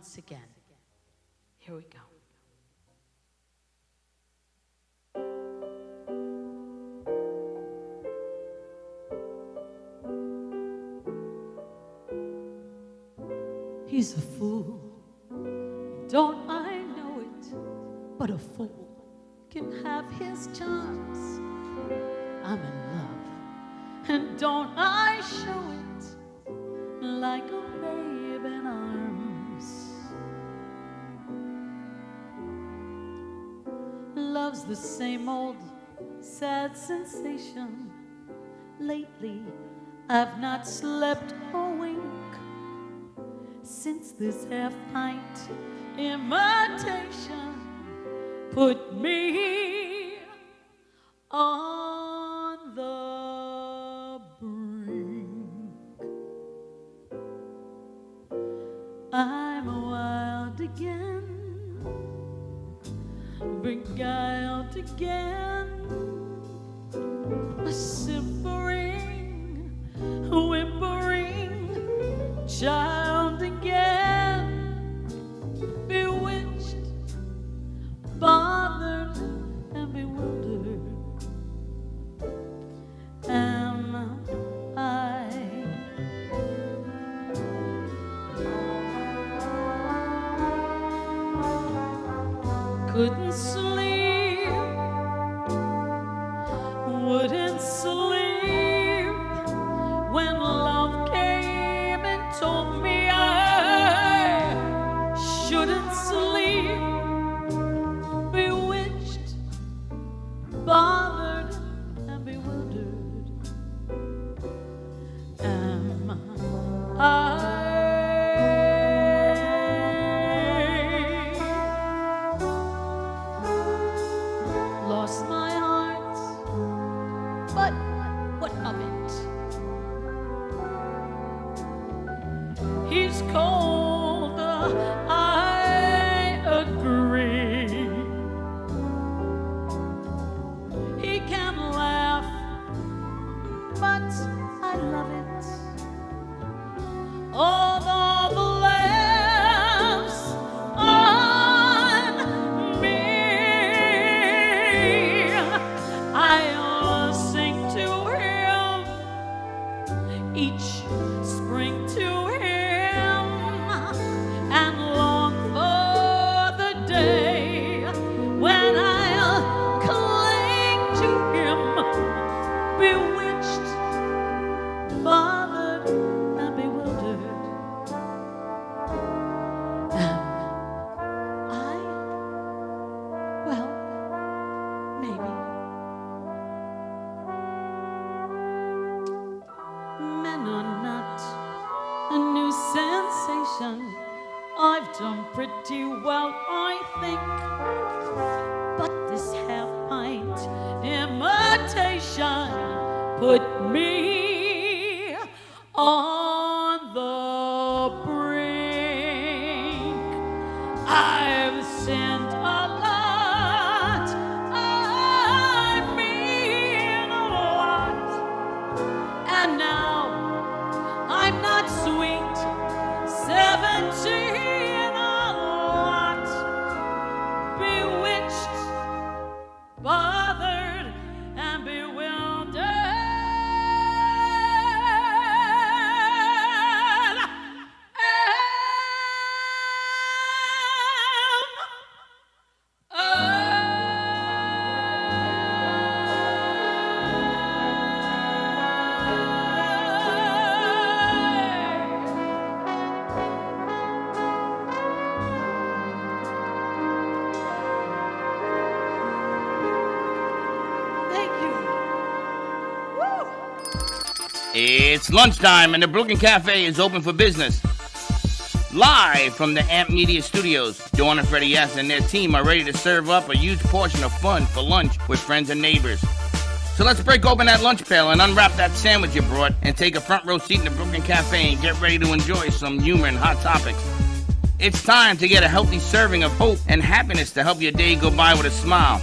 once again. Here we go. He's a fool, don't I know it? But a fool can have his charms. I'm in love, and don't I show it like a babe in arms. Love's the same old sad sensation. Lately, I've not slept a wink since this half-pint imitation put me on the brink. I'm wild again, beguiled again, a simpering, whimpering child again, bewitched, bothered, and bewildered. Am I? Couldn't sleep, wouldn't sleep when love came and told me I shouldn't sleep. Bewitched, bothered, and bewildered. Am I? Lost my heart, but what of it? He's cold, I agree. He can laugh, but I love it. Although the laughs on me, I'll sing to him each spring to him and long for the day when I'll cling to him, bewitched, bothered, and bewildered. Am I? Well, maybe. Men are not a new sensation. I've done pretty well, I think. But this half-pint imitation put me on the brink. I've sinned a lot, I mean a lot, and now I'm not sweet 17, a lot, bewitched, bothered, and bewildered. Thank you. Woo! It's lunchtime and the Brooklyn Cafe is open for business. Live from the Amp Media Studios, Dawn and Freddie S. and their team are ready to serve up a huge portion of fun for lunch with friends and neighbors. So let's break open that lunch pail and unwrap that sandwich you brought and take a front row seat in the Brooklyn Cafe and get ready to enjoy some humor and hot topics. It's time to get a healthy serving of hope and happiness to help your day go by with a smile.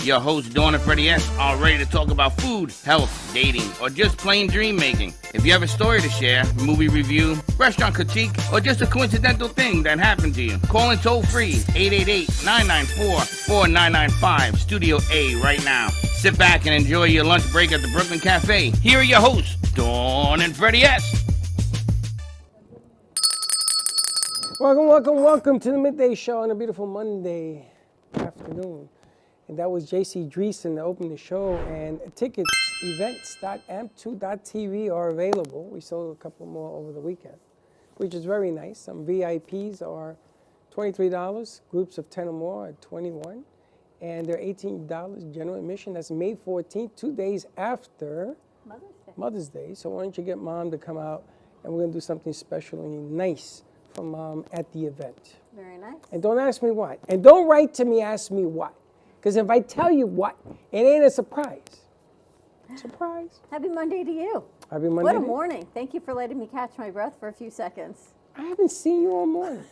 Your hosts, Dawn and Freddie S., are ready to talk about food, health, dating, or just plain dream making. If you have a story to share, movie review, restaurant critique, or just a coincidental thing that happened to you, call in toll free 888-994-4995, Studio A right now. Sit back and enjoy your lunch break at the Brooklyn Cafe. Here are your hosts, Dawn and Freddie S. Welcome to the Midday Show on a beautiful Monday afternoon. And that was JC Dreesen to open the show. And tickets, events.amp2.tv are available. We sold a couple more over the weekend, which is very nice. Some VIPs are $23, groups of 10 or more are $21. And they're $18 general admission. That's May 14th, 2 days after Mother's Day. So why don't you get Mom to come out, and we're going to do something special and nice for Mom at the event. Very nice. And don't ask me what. And don't write to me, ask me what. Because if I tell you what, it ain't a surprise. Surprise. Happy Monday to you. Happy Monday. What a morning. Thank you for letting me catch my breath for a few seconds. I haven't seen you all morning.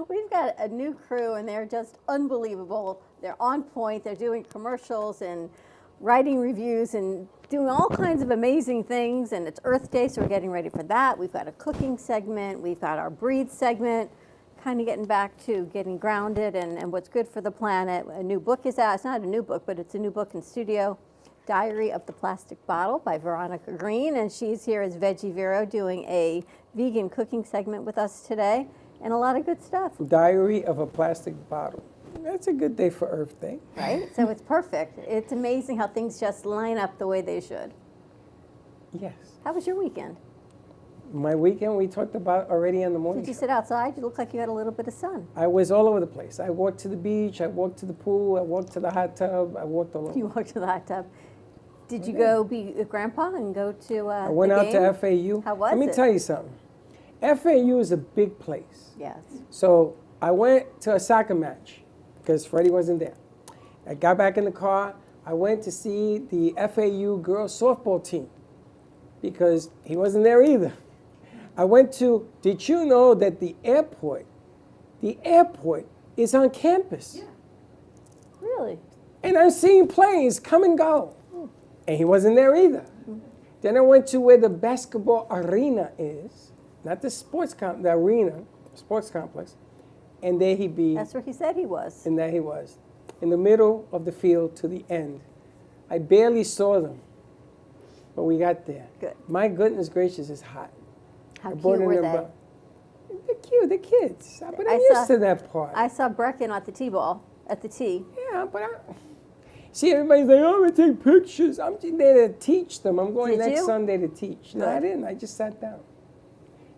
We've got a new crew, and they're just unbelievable. They're on point. They're doing commercials and writing reviews and doing all kinds of amazing things. And it's Earth Day, so we're getting ready for that. We've got a cooking segment. We've got our breathe segment, kind of getting back to getting grounded and what's good for the planet. A new book is out. It's not a new book, but it's a new book in studio, Diary of the Plastic Bottle by Veronica Green. And she's here as Veggie Vero doing a vegan cooking segment with us today. And a lot of good stuff. Diary of a Plastic Bottle. That's a good day for Earth Day. Right? So it's perfect. It's amazing how things just line up the way they should. Yes. How was your weekend? My weekend we talked about already in the morning. Did you show. sit outside? You look like you had a little bit of sun. I was all over the place. I walked to the beach, I walked to the pool, I walked to the hot tub, I walked all over. You walked to the hot tub. Did you go be a grandpa and go to I went the out game? to FAU. How was Let me it? tell you something. FAU is a big place. Yes. So I went to a soccer match because Freddie wasn't there. I got back in the car. I went to see the FAU girls softball team because he wasn't there either. I went to, did you know that the airport is on campus? Yeah. Really? And I'm seeing planes come and go. And he wasn't there either. Then I went to where the basketball arena is, not the the arena, sports complex. And there he be. That's where he said he was. And there he was, in the middle of the field to the end. I barely saw them, but we got there. Good. My goodness gracious, it's hot. How I cute brought in were their they? They're cute, they're kids. But I'm used to that part. I saw Brecken at the T-ball, at the T. Yeah, but see, everybody's like, oh, I'm going to take pictures. I'm there to teach them. I'm going Did next you? Sunday to teach. No, Good. I didn't. I just sat down.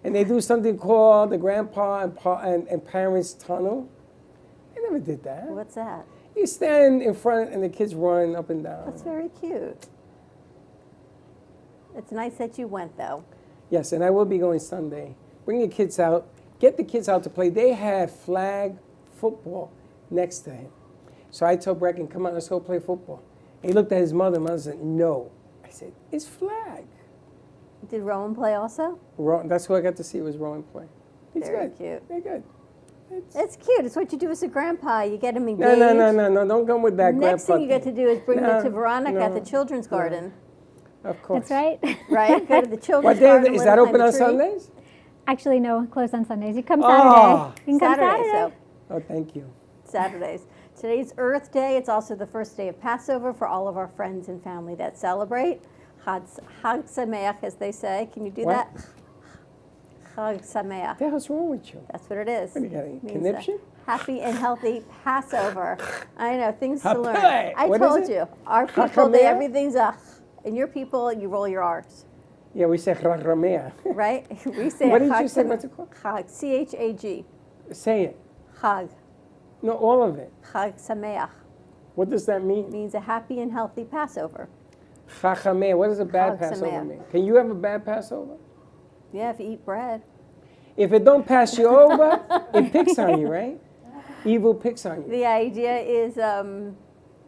And they do something called the Grandpa and Parents Tunnel. I never did that. What's that? You stand in front and the kids run up and down. That's very cute. It's nice that you went, though. Yes, and I will be going Sunday. Bring your kids out. Get the kids out to play. They have flag football next to him. So I told Brecken, come on, let's go play football. He looked at his mother. Mother said, no. I said, it's flag. Did Rowan play also? That's who I got to see was Rowan play. He's Very good. cute. They're good. It's cute. It's what you do as a grandpa. You get them engaged. No. Don't come with that Next grandpa thing you get to do is bring them to No, Veronica at the no, children's garden. Of course. That's right. Right? Go to the What children's day garden. is let that them open climb a on tree. Sundays? Actually, no, closed on Sundays. You come Oh. Saturday. You can come Saturday. Saturday. Oh, thank you. Saturdays. Today's Earth Day. It's also the first day of Passover for all of our friends and family that celebrate. Chag Sameach, as they say. Can you do What? that? Chag Sameach. What the hell's wrong with you? That's what it is. What do you got, a Means, conniption? happy and healthy Passover. I know, things to Happy. learn. I What is told it? you. Our people, Chachamea? everything's a. And your people, you roll your R's. Yeah, we say Chachamea. Right? We say What did you Chag say? Sameach. What's it called? Chag. C-H-A-G. Say it. Chag. No, all of it. Chag Sameach. What does that mean? Means a happy and healthy Passover. Chachamea. What does a bad Chag Passover Sameach. mean? Can you have a bad Passover? Yeah, if you eat bread. If it don't pass you over, it picks on you, right? Evil picks on you. The idea is,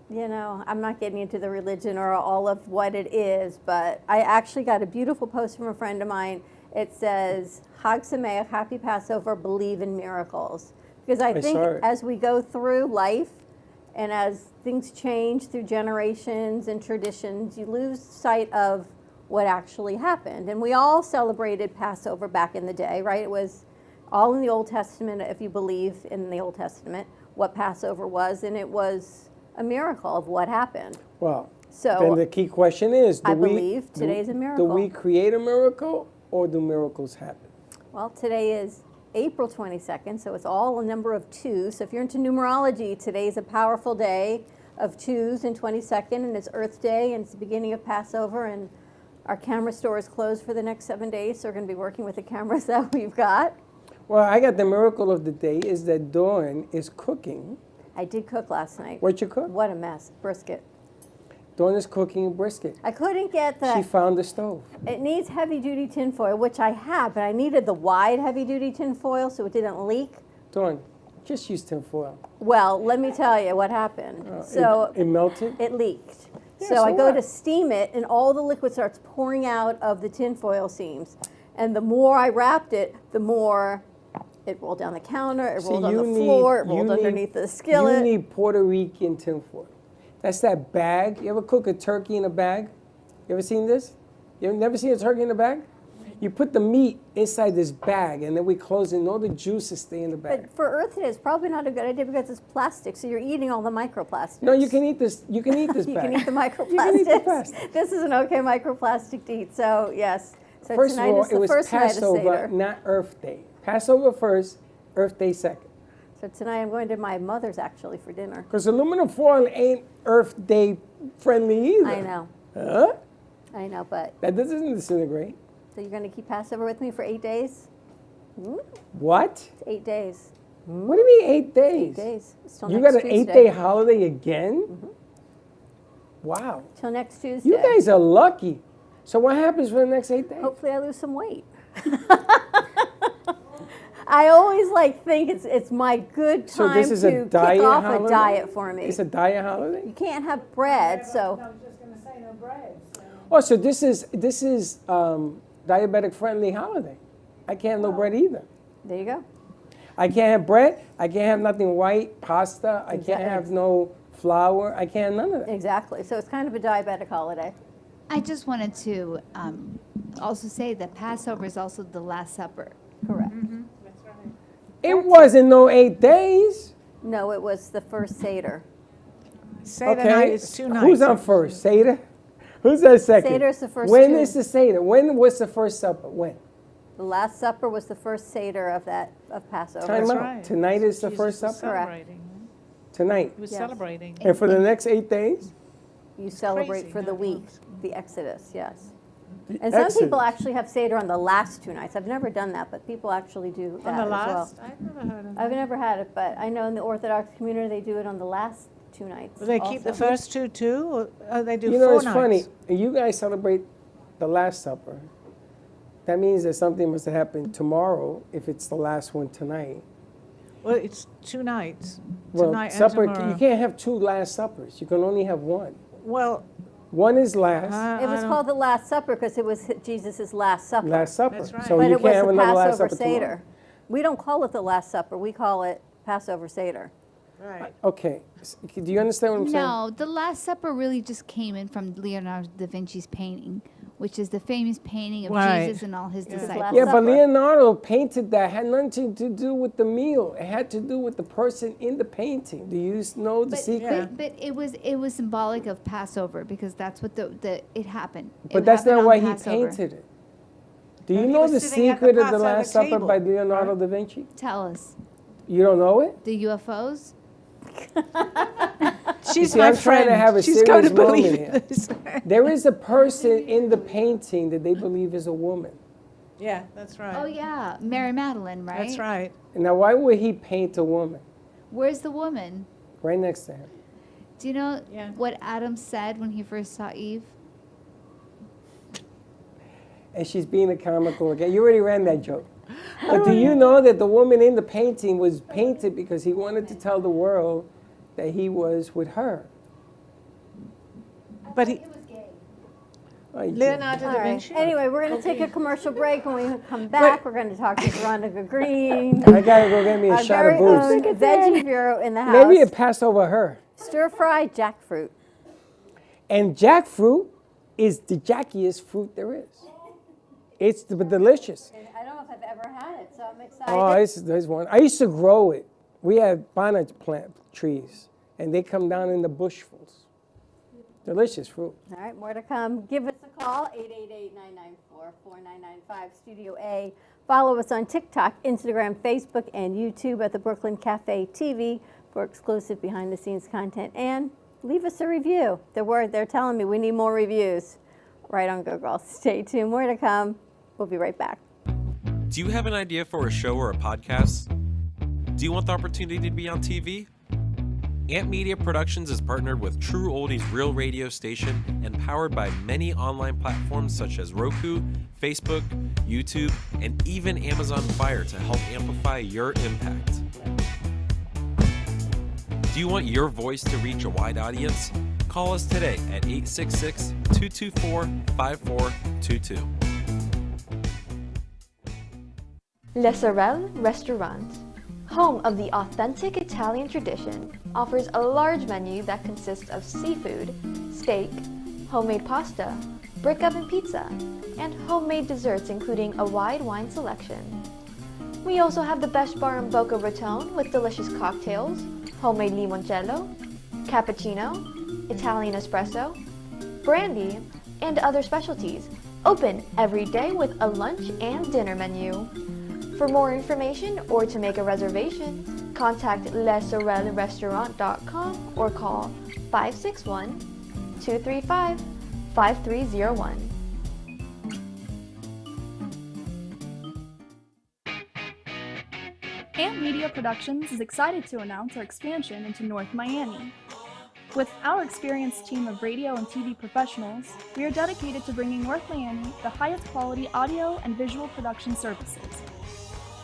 you know, I'm not getting into the religion or all of what it is, but I actually got a beautiful post from a friend of mine. It says, Chag Sameach, happy Passover, believe in miracles. Because I think saw it. as we go through life And as things change through generations and traditions, you lose sight of what actually happened. And we all celebrated Passover back in the day, right? It was all in the Old Testament, if you believe in the Old Testament, what Passover was, and it was a miracle of what happened. Well, So then the key question is, I believe today's a miracle. Do we create a miracle or do miracles happen? Well, today is April 22nd, so it's all a number of twos. So if you're into numerology, today's a powerful day of twos and 22nd, and it's Earth Day, and it's the beginning of Passover, and our camera store is closed for the next 7 days, so we're going to be working with the cameras that we've got. Well, I got the miracle of the day is that Dawn is cooking. I did cook last night. What you cook? What a mess. Brisket. Dawn is cooking brisket. I couldn't get She the, found the stove. it needs heavy-duty tinfoil, which I have, but I needed the wide heavy-duty tinfoil so it didn't leak. Dawn, just use tinfoil. Well, let me tell you what happened. So it melted? it leaked. Yeah, So so I go what? to steam it, and all the liquid starts pouring out of the tinfoil seams. And the more I wrapped it, the more it rolled down the counter, it See, rolled on you the need- floor, it you rolled need- underneath the skillet. You need Puerto Rican tinfoil. That's that bag. You ever cook a turkey in a bag? You ever seen this? You ever never seen a turkey in a bag? You put the meat inside this bag, and then we close it, and all the juices stay in the bag. But for Earth, it is probably not a good idea because it's plastic, so you're eating all the microplastics. No, you can eat this. You can eat this You bag. can eat the microplastics. You can eat the plastic. This is an okay microplastic to eat, so yes. So First of tonight all, is the it was first night of Passover, Seder. not Earth Day. Passover first, Earth Day second. So tonight I'm going to my mother's actually for dinner. Because aluminum foil ain't Earth Day friendly either. I know. Huh? I know, but That doesn't disintegrate. so you're going to keep Passover with me for 8 days? What? It's 8 days. What do you mean 8 days? 8 days. It's till You next got an Tuesday. 8-day holiday again? Wow. Till next Tuesday. You guys are lucky. So what happens for the next 8 days? Hopefully I lose some weight. I always think it's my good So time this is to a diet kick off holiday? a diet for me. It's a diet holiday? You can't have bread, so I was just going to say no bread. So. Oh, so this is diabetic friendly holiday. I can't have no bread either. there you go. I can't have bread. I can't have nothing white, pasta. I can't Exactly. have no flour. I can't have none of that. Exactly. So it's kind of a diabetic holiday. I just wanted to also say that Passover is also the Last Supper. Correct. It wasn't no 8 days. No, it was the first Seder. Seder night Okay. is 2 nights. Who's on first? Seder? Who's on second? Seder's the first When two. is the Seder? When was the first supper? When? The Last Supper was the first Seder of Passover. Time That's out. right. Tonight is the Jesus first was supper? Correct. celebrating. Tonight. He was Yes. celebrating. And for the next 8 days? You celebrate crazy, for the not week, months. the Exodus, yes. The And some people Exodus. actually have Seder on the last 2 nights. I've never done that, but people actually do that On the as well. last? I've never heard of I've that. never had it, but I know in the Orthodox community they do it on the last 2 nights. Will they keep the also. first two too, or they do You know, 4 it's nights? funny. You guys celebrate the Last Supper. That means that something must have happened tomorrow if it's the last one tonight. Well, it's 2 nights. Well, Tonight and supper, tomorrow. you can't have 2 Last Suppers. You can only have one. Well, One is last, It was called the Last Supper because it was Jesus' Last Supper. Last Supper. That's right. So but you it was can't have the another Last Passover Supper tomorrow. Seder. We don't call it the Last Supper. We call it Passover Seder. right. Okay. Do you understand what I'm saying? No, the Last Supper really just came in from Leonardo da Vinci's painting, which is the famous painting of Right. Jesus and all his Yeah. disciples. Last Yeah, but Supper. Leonardo painted that. Had nothing to do with the meal. It had to do with the person in the painting. Do you know the But, secret? but it was symbolic of Passover because that's what the it happened. But It that's happened not on why he Passover. painted it. Do But you he know was the sitting at the secret of the Passover Last Supper table, by Leonardo right? da Vinci? Tell us You don't know it? the UFOs. She's see, my I'm trying friend. to have a She's going to serious moment believe here. this. There is a person in the painting that they believe is a woman. Yeah, that's right. Oh yeah, Mary Magdalene, right? That's right. Now, why would he paint a woman Where's the woman? right next to him? Do you know Yeah. what Adam said when he first saw Eve? And she's being a comical again. You already ran that joke. But do you know that the woman in the painting was painted because he wanted to tell the world that he was with her? But he, Oh, you Leonardo All da right. Vinci. Anyway, we're going to take a commercial break. When we come back, we're going to talk to Veronica Green, I gotta go get me a our shot very of booze. own veggie bureau in the house. Maybe it passed over her. Stir-fried jackfruit. And jackfruit is the jackiest fruit there is. It's delicious. I don't know if I've ever had it, so I'm excited. Oh, there's one. I used to grow it. We had bonnet plant trees, and they come down in the bushfuls. Delicious fruit. All right, more to come. Give us a call, 888-994-4995, Studio A. Follow us on TikTok, Instagram, Facebook, and YouTube at the Brooklyn Cafe TV for exclusive behind-the-scenes content. And leave us a review. They're telling me we need more reviews. Right on Google. Stay tuned. More to come. We'll be right back. Do you have an idea for a show or a podcast? Do you want the opportunity to be on TV? Amp Media Productions is partnered with True Oldies Real Radio Station and powered by many online platforms such as Roku, Facebook, YouTube, and even Amazon Fire to help amplify your impact. Do you want your voice to reach a wide audience? Call us today at 866-224-5422. Le Sorel Restaurant, home of the authentic Italian tradition, offers a large menu that consists of seafood, steak, homemade pasta, brick oven pizza, and homemade desserts including a wide wine selection. We also have the best bar in Boca Raton with delicious cocktails, homemade limoncello, cappuccino, Italian espresso, brandy, and other specialties, open every day with a lunch and dinner menu. For more information or to make a reservation, contact lesorelrestaurant.com or call 561-235-5301. Amp Media Productions is excited to announce our expansion into North Miami. With our experienced team of radio and TV professionals, we are dedicated to bringing North Miami the highest quality audio and visual production services.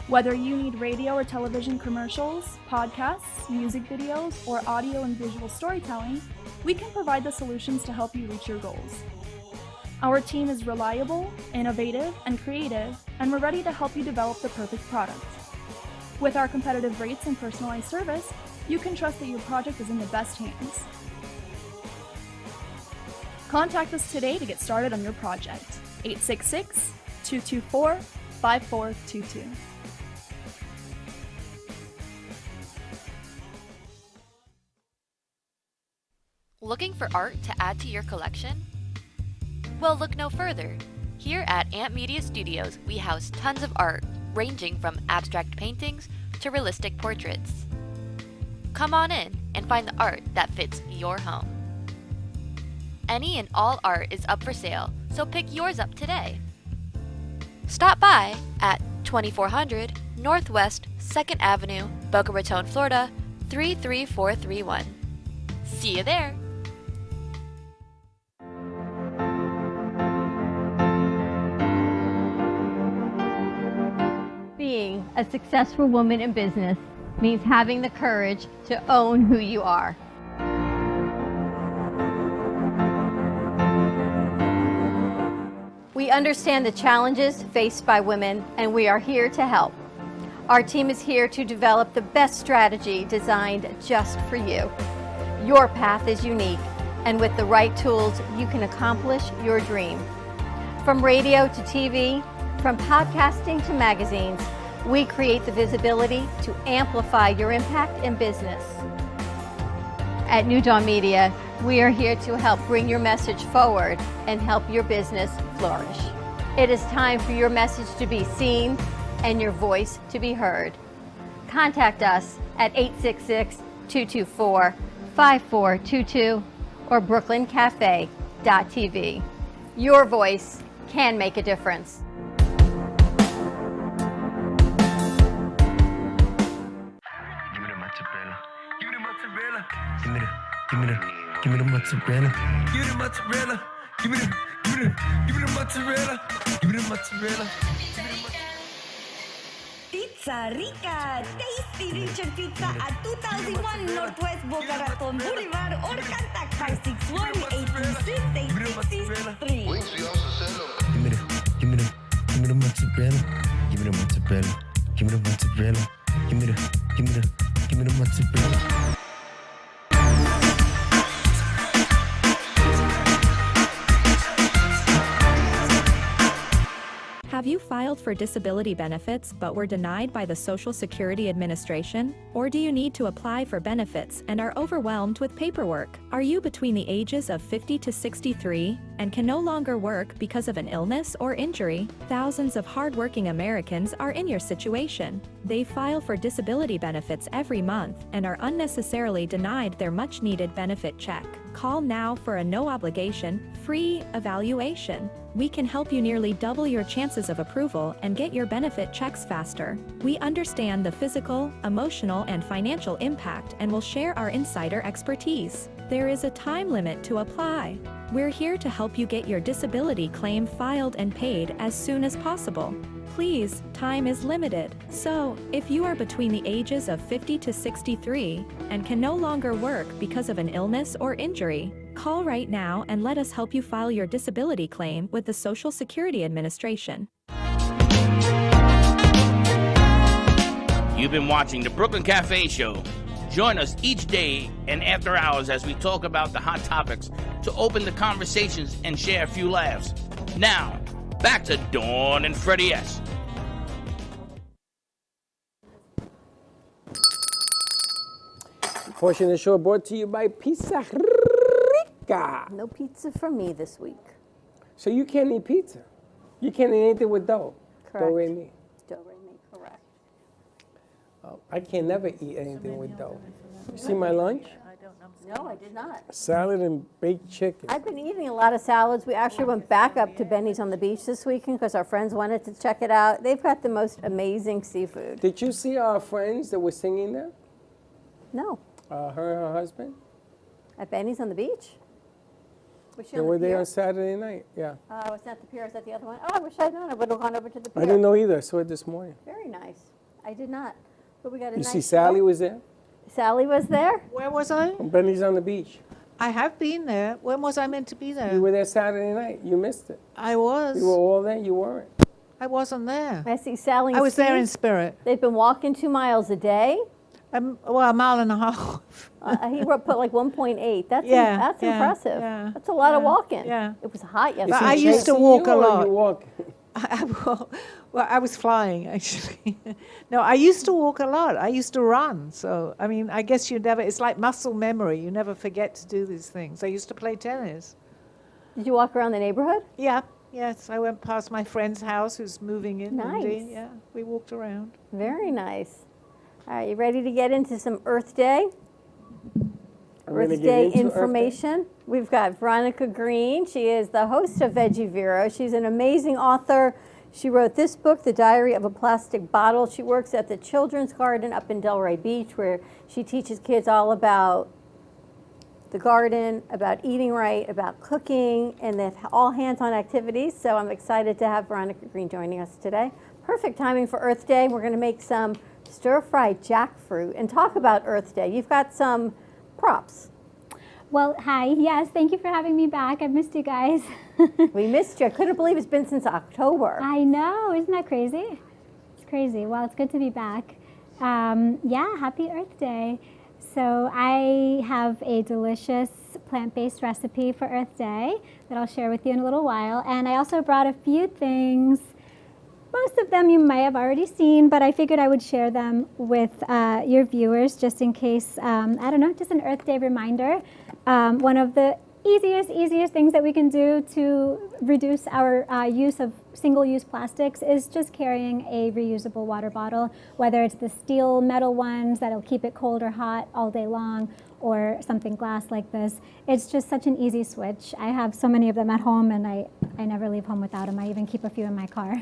Whether you need radio or television commercials, podcasts, music videos, or audio and visual storytelling, we can provide the solutions to help you reach your goals. Our team is reliable, innovative, and creative, and we're ready to help you develop the perfect product. With our competitive rates and personalized service, you can trust that your project is in the best hands. Contact us today to get started on your project. 866-224-5422. Looking for art to add to your collection? Well, look no further. Here at Amp Media Studios, we house tons of art, ranging from abstract paintings to realistic portraits. Come on in and find the art that fits your home. Any and all art is up for sale, so pick yours up today. Stop by at 2400 Northwest 2nd Avenue, Boca Raton, Florida 33431. See you there! Being a successful woman in business means having the courage to own who you are. We understand the challenges faced by women, and we are here to help. Our team is here to develop the best strategy designed just for you. Your path is unique, and with the right tools, you can accomplish your dream. From radio to TV, from podcasting to magazines, we create the visibility to amplify your impact in business. At New Dawn Media, we are here to help bring your message forward and help your business flourish. It is time for your message to be seen and your voice to be heard. Contact us at 866-224-5422 or brooklyncafe.tv. Your voice can make a difference. Give me the mozzarella. Give me the mozzarella. Give me the mozzarella. Give me the mozzarella. Pizza Rica, tasty Richard Pizza at 2001 Northwest Boca Raton Boulevard or contact 561-826-8663. Give me the mozzarella. Give me the mozzarella. Give me the mozzarella. Give me the mozzarella. filed for disability benefits but were denied by the Social Security Administration? Or do you need to apply for benefits and are overwhelmed with paperwork? Are you between the ages of 50 to 63 and can no longer work because of an illness or injury? Thousands of hardworking Americans are in your situation. They file for disability benefits every month and are unnecessarily denied their much-needed benefit check. Call now for a no-obligation, free evaluation. We can help you nearly double your chances of approval and get your benefit checks faster. We understand the physical, emotional, and financial impact and will share our insider expertise. There is a time limit to apply. We're here to help you get your disability claim filed and paid as soon as possible. Please, time is limited. So, if you are between the ages of 50 to 63 and can no longer work because of an illness or injury, call right now and let us help you file your disability claim with the Social Security Administration. You've been watching the Brooklyn Cafe Show. Join us each day and after hours as we talk about the hot topics to open the conversations and share a few laughs. Now, back to Dawn and Freddie S. Portion of the show brought to you by Pizza Rica. No pizza for me this week. So you can't eat pizza. You can't eat anything with dough. Correct. Do re mi. Do re mi, correct. I can never eat anything with dough. You see my lunch? No, I did not. Salad and baked chicken. I've been eating a lot of salads. We actually went back up to Benny's on the beach this weekend because our friends wanted to check it out. They've got the most amazing seafood. Did you see our friends that were singing there? No. Her and her husband? At Benny's on the beach? Was she They on were the there pier? on Saturday night, yeah. Was that the pier? Is that the other one? Oh, I wish I'd known. I would have gone over to the pier. I didn't know either. I saw it this morning. Very nice. I did not. But we got a You nice see Sally was there? Sally was there? Where was I? Benny's on the beach. I have been there. When was I meant to be there? You were there Saturday night. You missed it. I was. You were all there. You weren't. I wasn't there. I see Sally and I was there in Steve. spirit. They've been walking 2 miles a day. Well, a mile and a half. He put like 1.8. That's Yeah, that's yeah, impressive. yeah, That's a lot of yeah, walking. yeah. It was hot yesterday. But I used to walk a lot. You walk? Well, I was flying, actually. No, I used to walk a lot. I used to run. So, I mean, I guess you never, it's like muscle memory. You never forget to do these things. I used to play tennis. Did you walk around the neighborhood? Yeah, yes. I went past my friend's house who's moving in. Nice. Yeah, we walked around. Very nice. All right, you ready to get into some Earth Day? Earth Day information. We've got Veronica Green. She is the host of Veggie Vero. She's an amazing author. She wrote this book, The Diary of a Plastic Bottle. She works at the Children's Garden up in Delray Beach, where she teaches kids all about the garden, about eating right, about cooking, and they have all hands-on activities. So I'm excited to have Veronica Green joining us today. Perfect timing for Earth Day. We're going to make some stir-fried jackfruit and talk about Earth Day. You've got some props. Well, hi. Yes, thank you for having me back. I've missed you guys. We missed you. I couldn't believe it's been since October. I know. Isn't that crazy? It's crazy. Well, it's good to be back. Yeah, happy Earth Day. So I have a delicious plant-based recipe for Earth Day that I'll share with you in a little while. And I also brought a few things. Most of them you might have already seen, but I figured I would share them with your viewers just in case, I don't know, just an Earth Day reminder. One of the easiest things that we can do to reduce our use of single-use plastics is just carrying a reusable water bottle, whether it's the steel metal ones that'll keep it cold or hot all day long, or something glass like this. It's just such an easy switch. I have so many of them at home, and I never leave home without them. I even keep a few in my car.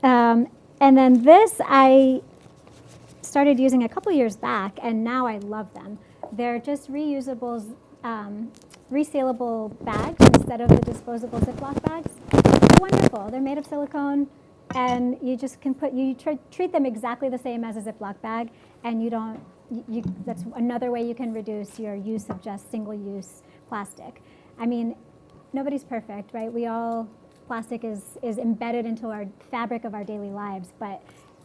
And then this I started using a couple years back, and now I love them. They're just reusable, resealable bags instead of the disposable Ziploc bags. They're wonderful. They're made of silicone, and you just can treat them exactly the same as a Ziploc bag, and that's another way you can reduce your use of just single-use plastic. I mean, nobody's perfect, right? Plastic is embedded into our fabric of our daily lives, but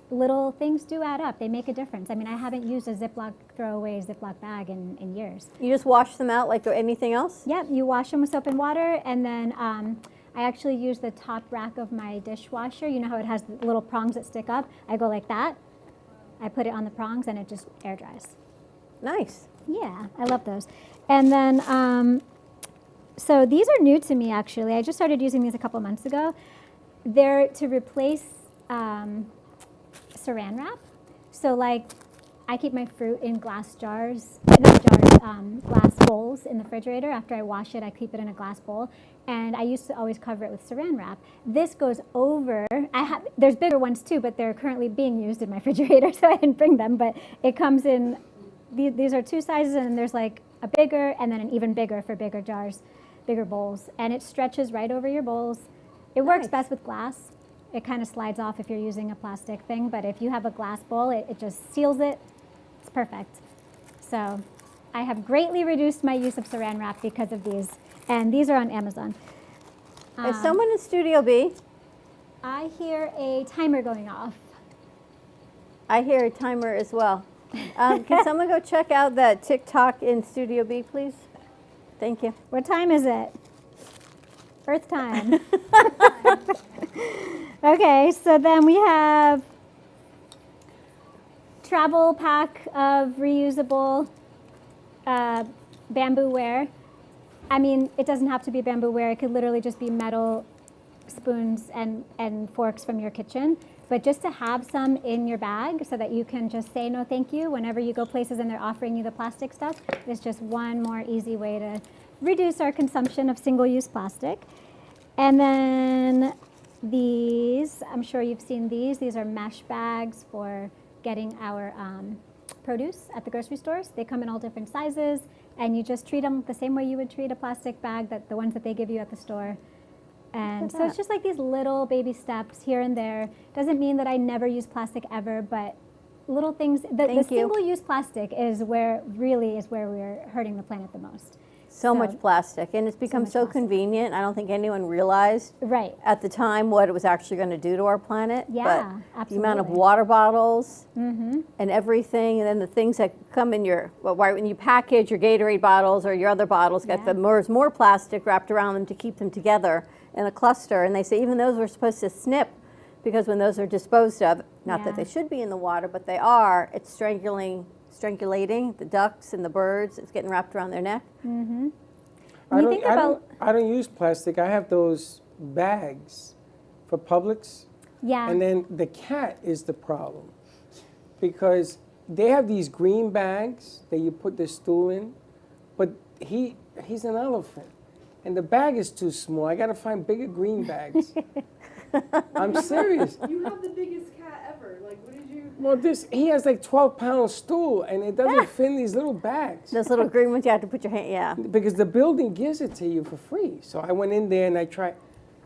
little things do add up. They make a difference. I mean, I haven't used a throwaway Ziploc bag in years. You just wash them out like anything else? Yep, you wash them with soap and water, and then I actually use the top rack of my dishwasher. You know how it has the little prongs that stick up? I go like that. I put it on the prongs and it just air dries. Nice. Yeah, I love those. And then, so these are new to me actually. I just started using these a couple months ago. They're to replace saran wrap. So like, I keep my fruit in glass jars, not jars, glass bowls in the refrigerator. After I wash it, I keep it in a glass bowl. And I used to always cover it with saran wrap. This goes over, there's bigger ones too, but they're currently being used in my refrigerator, so I didn't bring them. But it comes in, these are 2 sizes, and there's like a bigger and then an even bigger for bigger jars, bigger bowls. And it stretches right over your bowls. It works best with glass. It kind of slides off if you're using a plastic thing, but if you have a glass bowl, it just seals it. It's perfect. So I have greatly reduced my use of saran wrap because of these. And these are on Amazon. Is someone in Studio B? I hear a timer going off. I hear a timer as well. Can someone go check out that TikTok in Studio B, please? Thank you. What time is it? Earth time. Okay, so then we have travel pack of reusable bamboo ware. I mean, it doesn't have to be bamboo ware. It could literally just be metal spoons and forks from your kitchen. But just to have some in your bag so that you can just say no thank you whenever you go places and they're offering you the plastic stuff is just one more easy way to reduce our consumption of single-use plastic. And then these, I'm sure you've seen these. These are mesh bags for getting our produce at the grocery stores. They come in all different sizes, and you just treat them the same way you would treat a plastic bag, the ones that they give you at the store. And so it's just like these little baby steps here and there. Doesn't mean that I never use plastic ever, but little things. The single-use plastic is where we're hurting the planet the most. So much plastic, and it's become so convenient. I don't think anyone realized at the time what it was actually going to do to our planet. Yeah, but the amount of water bottles and everything, and then the things that come in your, when you package your Gatorade bottles or your other bottles, got more plastic wrapped around them to keep them together in a cluster. And they say even those we're supposed to snip, because when those are disposed of, not that they should be in the water, but they are, it's strangulating the ducks and the birds. It's getting wrapped around their neck. I don't use plastic. I have those bags for Publix. Yeah. And then the cat is the problem, because they have these green bags that you put the stool in, but he's an elephant, and the bag is too small. I got to find bigger green bags. I'm serious. You have the biggest cat ever. Like, what did you? Well, he has like 12-pound stool, and it doesn't fit in these little bags. Those little green ones you have to put your hand, Because the building gives it to you for free. So I went in there and I tried.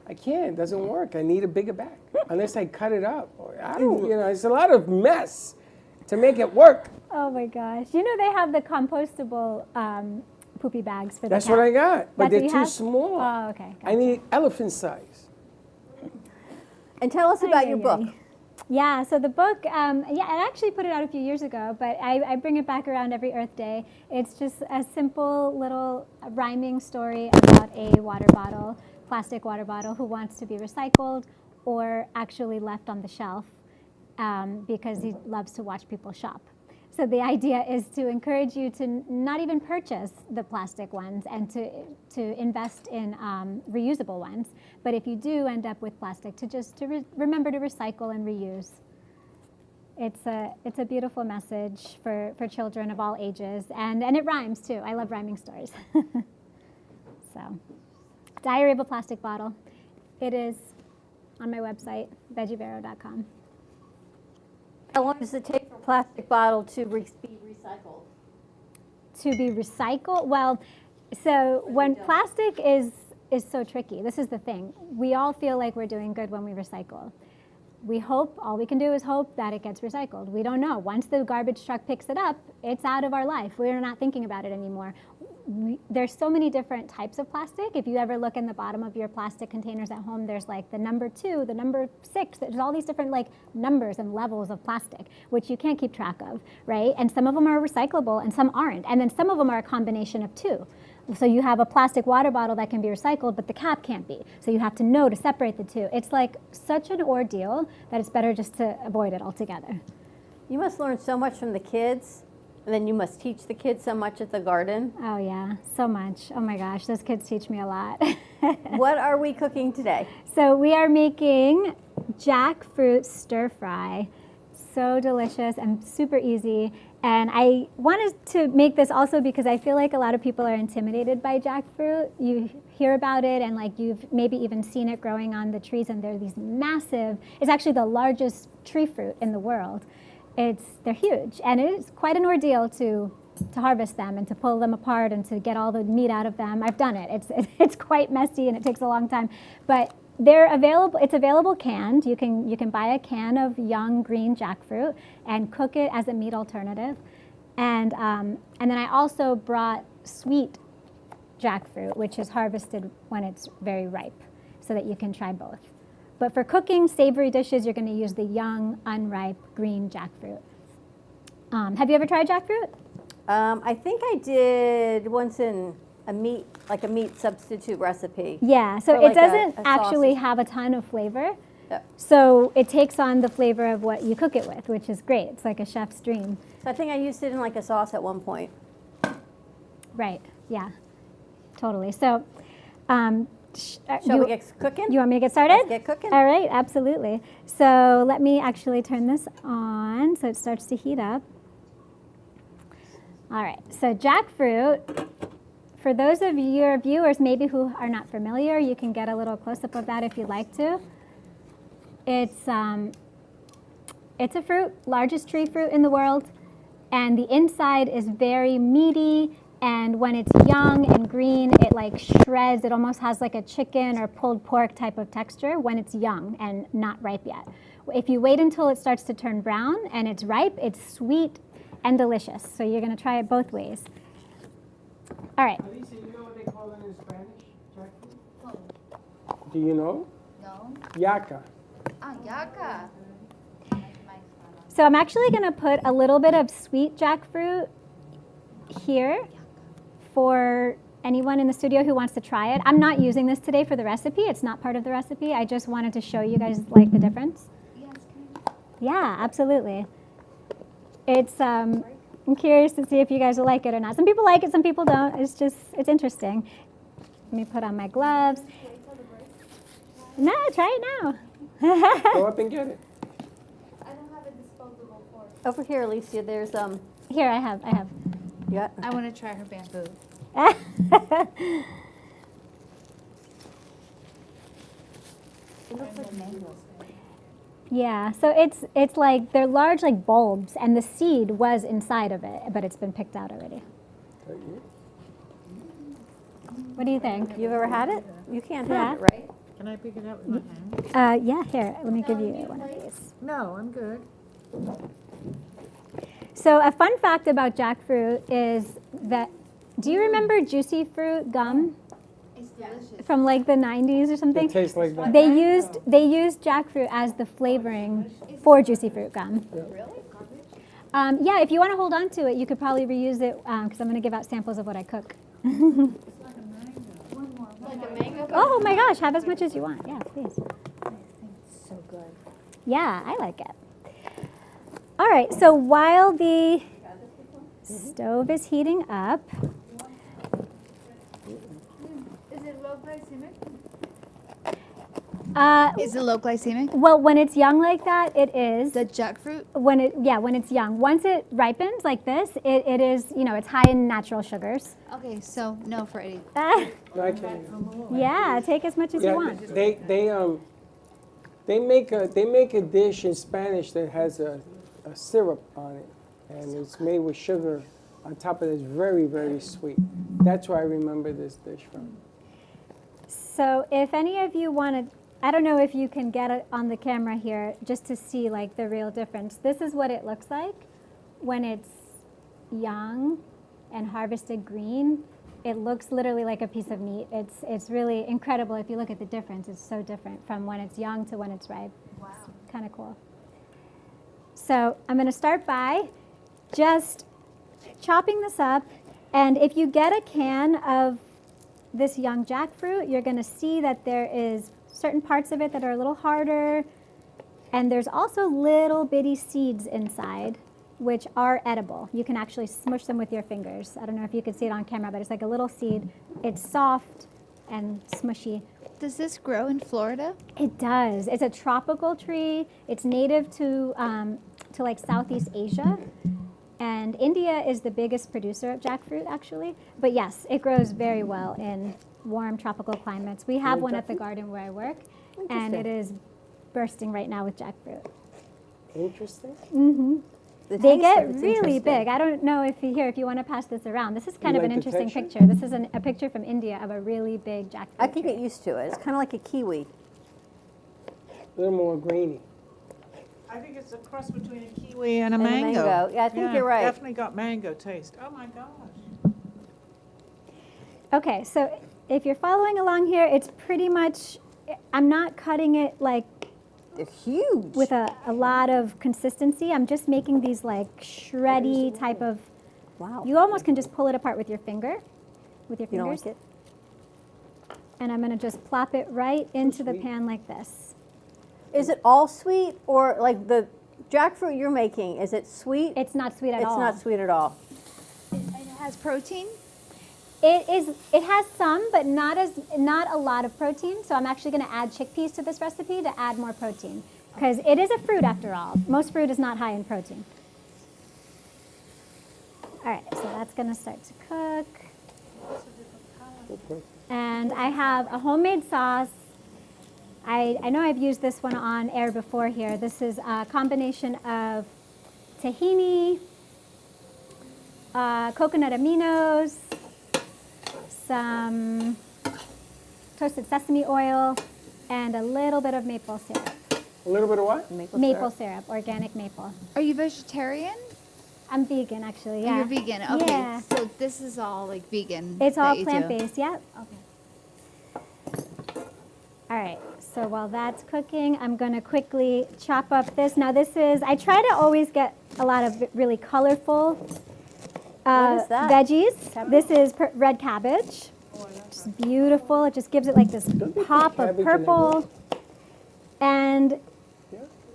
I can't. It doesn't work. I need a bigger bag, unless I cut it up. I don't. It's a lot of mess to make it work. Oh my gosh! You know they have the compostable poopy bags for the That's cat. what I got, but That's they're too small. Oh, okay. I need elephant size. And tell us about your book. Yeah, so the book, I actually put it out a few years ago, but I bring it back around every Earth Day. It's just a simple little rhyming story about a plastic water bottle, who wants to be recycled or actually left on the shelf because he loves to watch people shop. So the idea is to encourage you to not even purchase the plastic ones and to invest in reusable ones. But if you do end up with plastic, to remember to recycle and reuse. It's a beautiful message for children of all ages, and it rhymes too. I love rhyming stories. So, Diary of a Plastic Bottle. It is on my website, veggievero.com. How long does it take for a plastic bottle to be recycled? To be recycled? Well, so when plastic is so tricky, this is the thing. We all feel like we're doing good when we recycle. All we can do is hope that it gets recycled. We don't know. Once the garbage truck picks it up, it's out of our life. We're not thinking about it anymore. There's so many different types of plastic. If you ever look in the bottom of your plastic containers at home, there's like the number 2, the number 6. There's all these different like numbers and levels of plastic, which you can't keep track of, right? And some of them are recyclable and some aren't. And then some of them are a combination of 2. So you have a plastic water bottle that can be recycled, but the cap can't be. So you have to know to separate the two. It's like such an ordeal that it's better just to avoid it altogether. You must learn so much from the kids, and then you must teach the kids so much at the garden. Oh yeah, so much. Oh my gosh, those kids teach me a lot. What are we cooking today? So we are making jackfruit stir fry. So delicious and super easy. And I wanted to make this also because I feel like a lot of people are intimidated by jackfruit. You hear about it and like you've maybe even seen it growing on the trees, and they're these massive, it's actually the largest tree fruit in the world. They're huge, and it is quite an ordeal to harvest them and to pull them apart and to get all the meat out of them. I've done it. It's quite messy and it takes a long time, but they're available. It's available canned. You can buy a can of young green jackfruit and cook it as a meat alternative. And then I also brought sweet jackfruit, which is harvested when it's very ripe, so that you can try both. But for cooking savory dishes, you're going to use the young, unripe green jackfruit. Have you ever tried jackfruit? I think I did once in a meat substitute recipe. Yeah, so Or it doesn't a actually sausage. have a ton of flavor. Yep. So it takes on the flavor of what you cook it with, which is great. It's like a chef's dream. So I think I used it in like a sauce at one point. Right, yeah, totally. So, Shall we get cooking? You want me to get started? Let's get cooking. All right, absolutely. So let me actually turn this on so it starts to heat up. All right, so jackfruit, for those of your viewers maybe who are not familiar, you can get a little close-up of that if you'd like to. It's a fruit, largest tree fruit in the world, and the inside is very meaty, and when it's young and green, it like shreds. It almost has like a chicken or pulled pork type of texture when it's young and not ripe yet. If you wait until it starts to turn brown and it's ripe, it's sweet and delicious. So you're going to try it both ways. All right. Alicia, you know what they call it in Spanish, jackfruit? Do you know? No. Yaca. Ah, yaca. So I'm actually going to put a little bit of sweet jackfruit here for anyone in the studio who wants to try it. I'm not using this today for the recipe. It's not part of the recipe. I just wanted to show you guys like the difference. Yes. Yeah, absolutely. It's I'm curious to see if you guys will like it or not. Some people like it, some people don't. It's interesting. Let me put on my gloves. No, try it now. Go up and get it. I don't have a disposable fork. Over here, Alicia, there's Here, I have. Yeah. I want to try her bamboo. It looks like mango. Yeah, so it's like they're large like bulbs, and the seed was inside of it, but it's been picked out already. What do you think? You've ever had it? You can't Yeah. have it, right? Can I pick it up with my hand? Yeah, here, let me give you one of these. No, I'm good. So a fun fact about jackfruit is that, do you remember Juicy Fruit gum It's delicious. from like the 90s or something? It tastes like that. They used jackfruit as the flavoring for Juicy Fruit gum. Really? Yeah, if you want to hold on to it, you could probably reuse it because I'm going to give out samples of what I cook. Like a mango? Oh my gosh, have as much as you want. Yeah, please. So good. Yeah, I like it. All right, so while the stove is heating up, Is it low glycemic? Is it low glycemic? Well, when it's young like that, it is. The jackfruit? When it's young. Once it ripens like this, it is, it's high in natural sugars. Okay, so no for Eddie. I can't. Yeah, take as much as you want. They make a dish in Spanish that has a syrup on it, and it's made with sugar on top of it. It's very, very sweet. That's where I remember this dish from. So if any of you want to, I don't know if you can get it on the camera here just to see like the real difference. This is what it looks like when it's young and harvested green. It looks literally like a piece of meat. It's really incredible if you look at the difference. It's so different from when it's young to when it's ripe. Wow. Kind of cool. So I'm going to start by just chopping this up And if you get a can of this young jackfruit, you're going to see that there is certain parts of it that are a little harder, and there's also little bitty seeds inside, which are edible. You can actually smush them with your fingers. I don't know if you can see it on camera, but it's like a little seed. It's soft and smushy. Does this grow in Florida? It does. It's a tropical tree. It's native to like Southeast Asia. And India is the biggest producer of jackfruit, actually. But yes, it grows very well in warm tropical climates. We have one at the garden where I work, and it is bursting right now with jackfruit. Interesting. Mm-hmm. The They taste get of it's really interesting. big. I don't know if you want to pass this around. This is kind of like an the interesting texture? picture. This is a picture from India of a really big jackfruit I can tree. get used to it. It's kind of like a kiwi. A little more grainy. I think it's a cross between a kiwi and a And a mango. mango. Yeah, I think you're right. Definitely got mango taste. Oh my gosh. Okay, so if you're following along here, it's pretty much, I'm not cutting it like They're huge. with a lot of consistency. I'm just making these like shreddy type of, Wow. you almost can just pull it apart with your finger, with your You don't fingers. like it? And I'm gonna just plop it right into the sweet. pan like this. Is it all sweet, or like the jackfruit you're making? Is it sweet? It's not sweet at all. It's not sweet at all. It has protein? It has some, but not a lot of protein. So I'm actually going to add chickpeas to this recipe to add more protein, because it is a fruit after all. Most fruit is not high in protein. All right, so that's going to start to cook. And I have a homemade sauce. I know I've used this one on air before here. This is a combination of tahini, coconut aminos, some toasted sesame oil, and a little bit of maple syrup. A little bit of what? Maple syrup, organic maple. Are you vegetarian? I'm vegan, actually, yeah. You're vegan. Okay. Yeah. So this is all like vegan. It's that all you do. plant-based, yep. Okay. All right, so while that's cooking, I'm gonna quickly chop up this. Now this is, I try to always get a lot of really colorful What is that? veggies. This is red cabbage. Just beautiful. It just gives it like this pop of cabbage in purple. And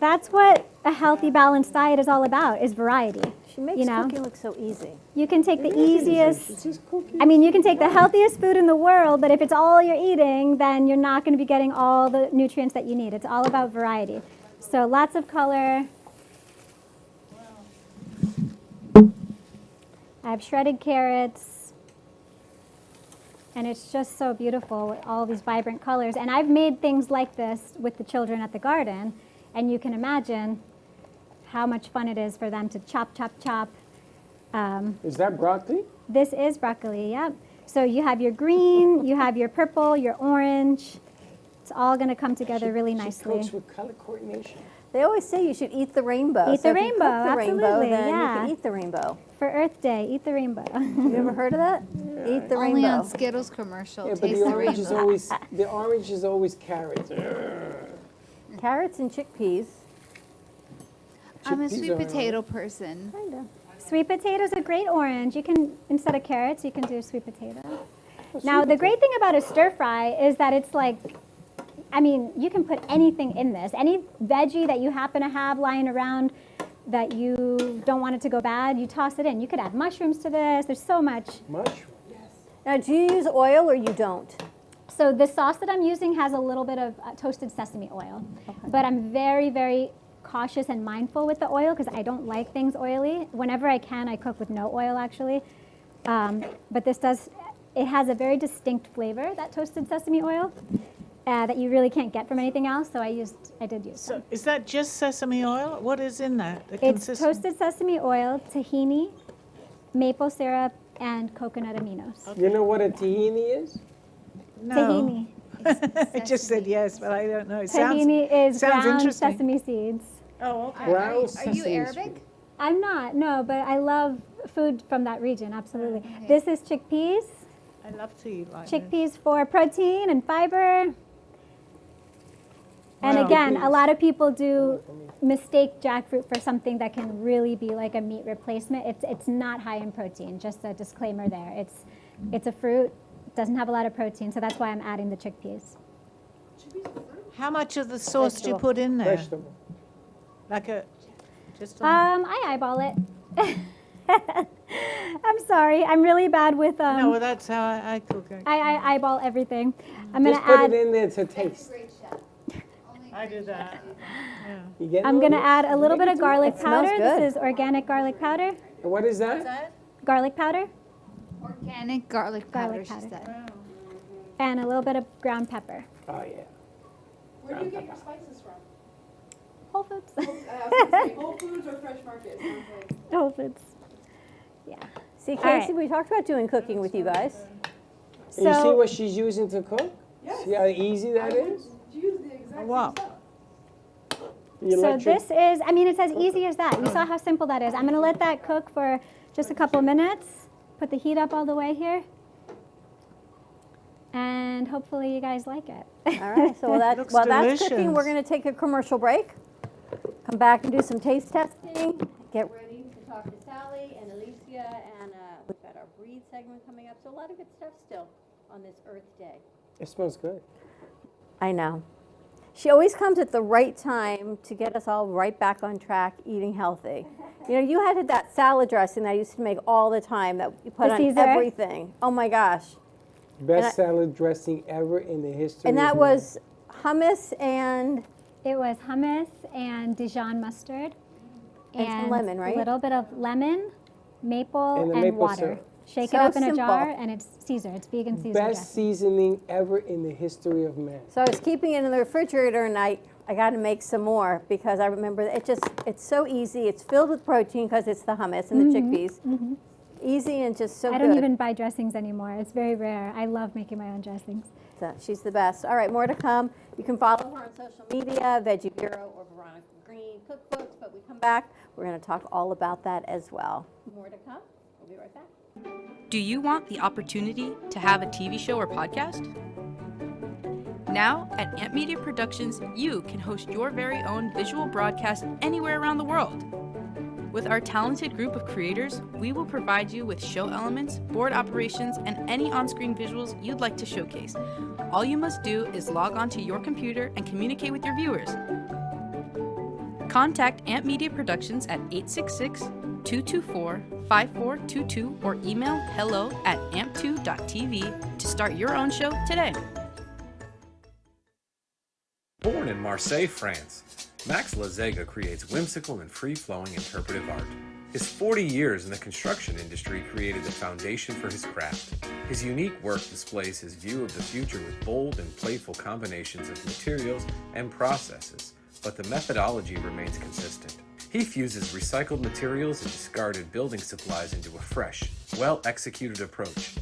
that's what a healthy, balanced diet is all about, is variety. She makes You know? cooking look so easy. You can take the easiest, It's just cooking. I mean, you can take the healthiest food in the world, but if it's all you're eating, then you're not going to be getting all the nutrients that you need. It's all about variety. So lots of color. I have shredded carrots. And it's just so beautiful with all these vibrant colors. And I've made things like this with the children at the garden. And you can imagine how much fun it is for them to chop, chop, chop. Is that broccoli? This is broccoli, yep. So you have your green, you have your purple, your orange. It's all going to come together really She neasily. cooks with color coordination. They always say you should eat the rainbow. Eat So the if you cook rainbow, the rainbow, absolutely, then yeah. you can eat the rainbow. For Earth Day, eat the rainbow. You ever heard of that? Eat the Only rainbow. on Skittles commercial. Yeah, but Taste the the orange is rainbow. always carrots. Carrots and chickpeas. I'm a Chickpeas sweet are- potato person. Kinda. Sweet potatoes are great orange. You can, instead of carrots, you can do sweet potato. Now, the great thing about a stir fry is that it's like, I mean, you can put anything in this. Any veggie that you happen to have lying around that you don't want it to go bad, you toss it in. You could add mushrooms to this. There's so much. Mushroom. Now, do you use oil or you don't? So the sauce that I'm using has a little bit of toasted sesame oil. But I'm very, very cautious and mindful with the oil because I don't like things oily. Whenever I can, I cook with no oil, actually. But this does, it has a very distinct flavor, that toasted sesame oil, that you really can't get from anything else. So I did use some. So is that just sesame oil? What is in that? The It's consist- toasted sesame oil, tahini, maple syrup, and coconut aminos. You know what a tahini is? No. Tahini. I just said yes, but I don't know. It Tahini is sounds ground interesting. sesame seeds. Oh, okay. Brown Are you sesame Arabic? seed. I'm not, no, but I love food from that region, absolutely. Okay. This is chickpeas. I love to eat like this. Chickpeas for protein and fiber. And again, a lot of people do mistake jackfruit for something that can really be like a meat replacement. It's not high in protein, just a disclaimer there. It's a fruit, doesn't have a lot of protein, so that's why I'm adding the chickpeas. How much of the sauce do you put in there? Vegetable. Like a, just a, I eyeball it. I'm sorry, I'm really bad with no, well, that's how I cook it. I eyeball everything. I'm gonna Just put add. it in there to taste. I do that. Yeah. You get I'm gonna add a little bit of garlic It smells powder. good. This is organic garlic powder. And what is that? Garlic powder Organic garlic powder, Garlic she powder. said. and a little bit of ground pepper. Oh, yeah. Where do you get your spices from? Whole Foods. Whole Foods or Fresh Market? Sounds like. Whole Foods. Yeah. See, All right. Casey, we talked about doing cooking with you guys. And you see So what she's using to cook? Yes. See how easy that is? Use the exact same Wow. stuff. The so electric- this is. I mean, it's as easy as that. You saw how simple that is. I'm gonna let that cook for just a couple minutes. Put the heat up all the way here. And hopefully you guys like it. All right, so while that's cooking, we're delicious. going to take a commercial break. Come back and do some taste testing. Get ready to talk to Sally and Alicia, and we've got our breed segment coming up. So a lot of good stuff still on this Earth Day. It smells good. I know. She always comes at the right time to get us all right back on track, eating healthy. You know, you had that salad dressing that I used to make all the time that you put The on Caesar? everything. Oh my gosh. Best salad dressing ever in the history And that of was hummus and It was hummus and Dijon mustard And some lemon, right? A little bit of lemon, maple, And the and maple water. syrup. Shake So it up in simple. a jar, and it's Caesar. It's vegan Caesar. best dressing. seasoning ever in the history of man. So I was keeping it in the refrigerator, and I got to make some more because I remember it's so easy. It's filled with protein because it's the hummus and the chickpeas. Easy and just so I good. don't even buy dressings anymore. It's very rare. I love making my own dressings. So she's the best. All right, more to come. You can follow her on social media, Veggie Bureau or Veronica Green Cookbooks. But we come back, we're going to talk all about that as well. More to come. We'll be right back. Do you want the opportunity to have a TV show or podcast? Now, at Amp Media Productions, you can host your very own visual broadcast anywhere around the world. With our talented group of creators, we will provide you with show elements, board operations, and any on-screen visuals you'd like to showcase. All you must do is log onto your computer and communicate with your viewers. Contact Amp Media Productions at 866-224-5422 or email hello@amp2.tv to start your own show today. Born in Marseille, France, Max Lazega creates whimsical and free-flowing interpretive art. His 40 years in the construction industry created the foundation for his craft. His unique work displays his view of the future with bold and playful combinations of materials and processes, but the methodology remains consistent. He fuses recycled materials and discarded building supplies into a fresh, well-executed approach.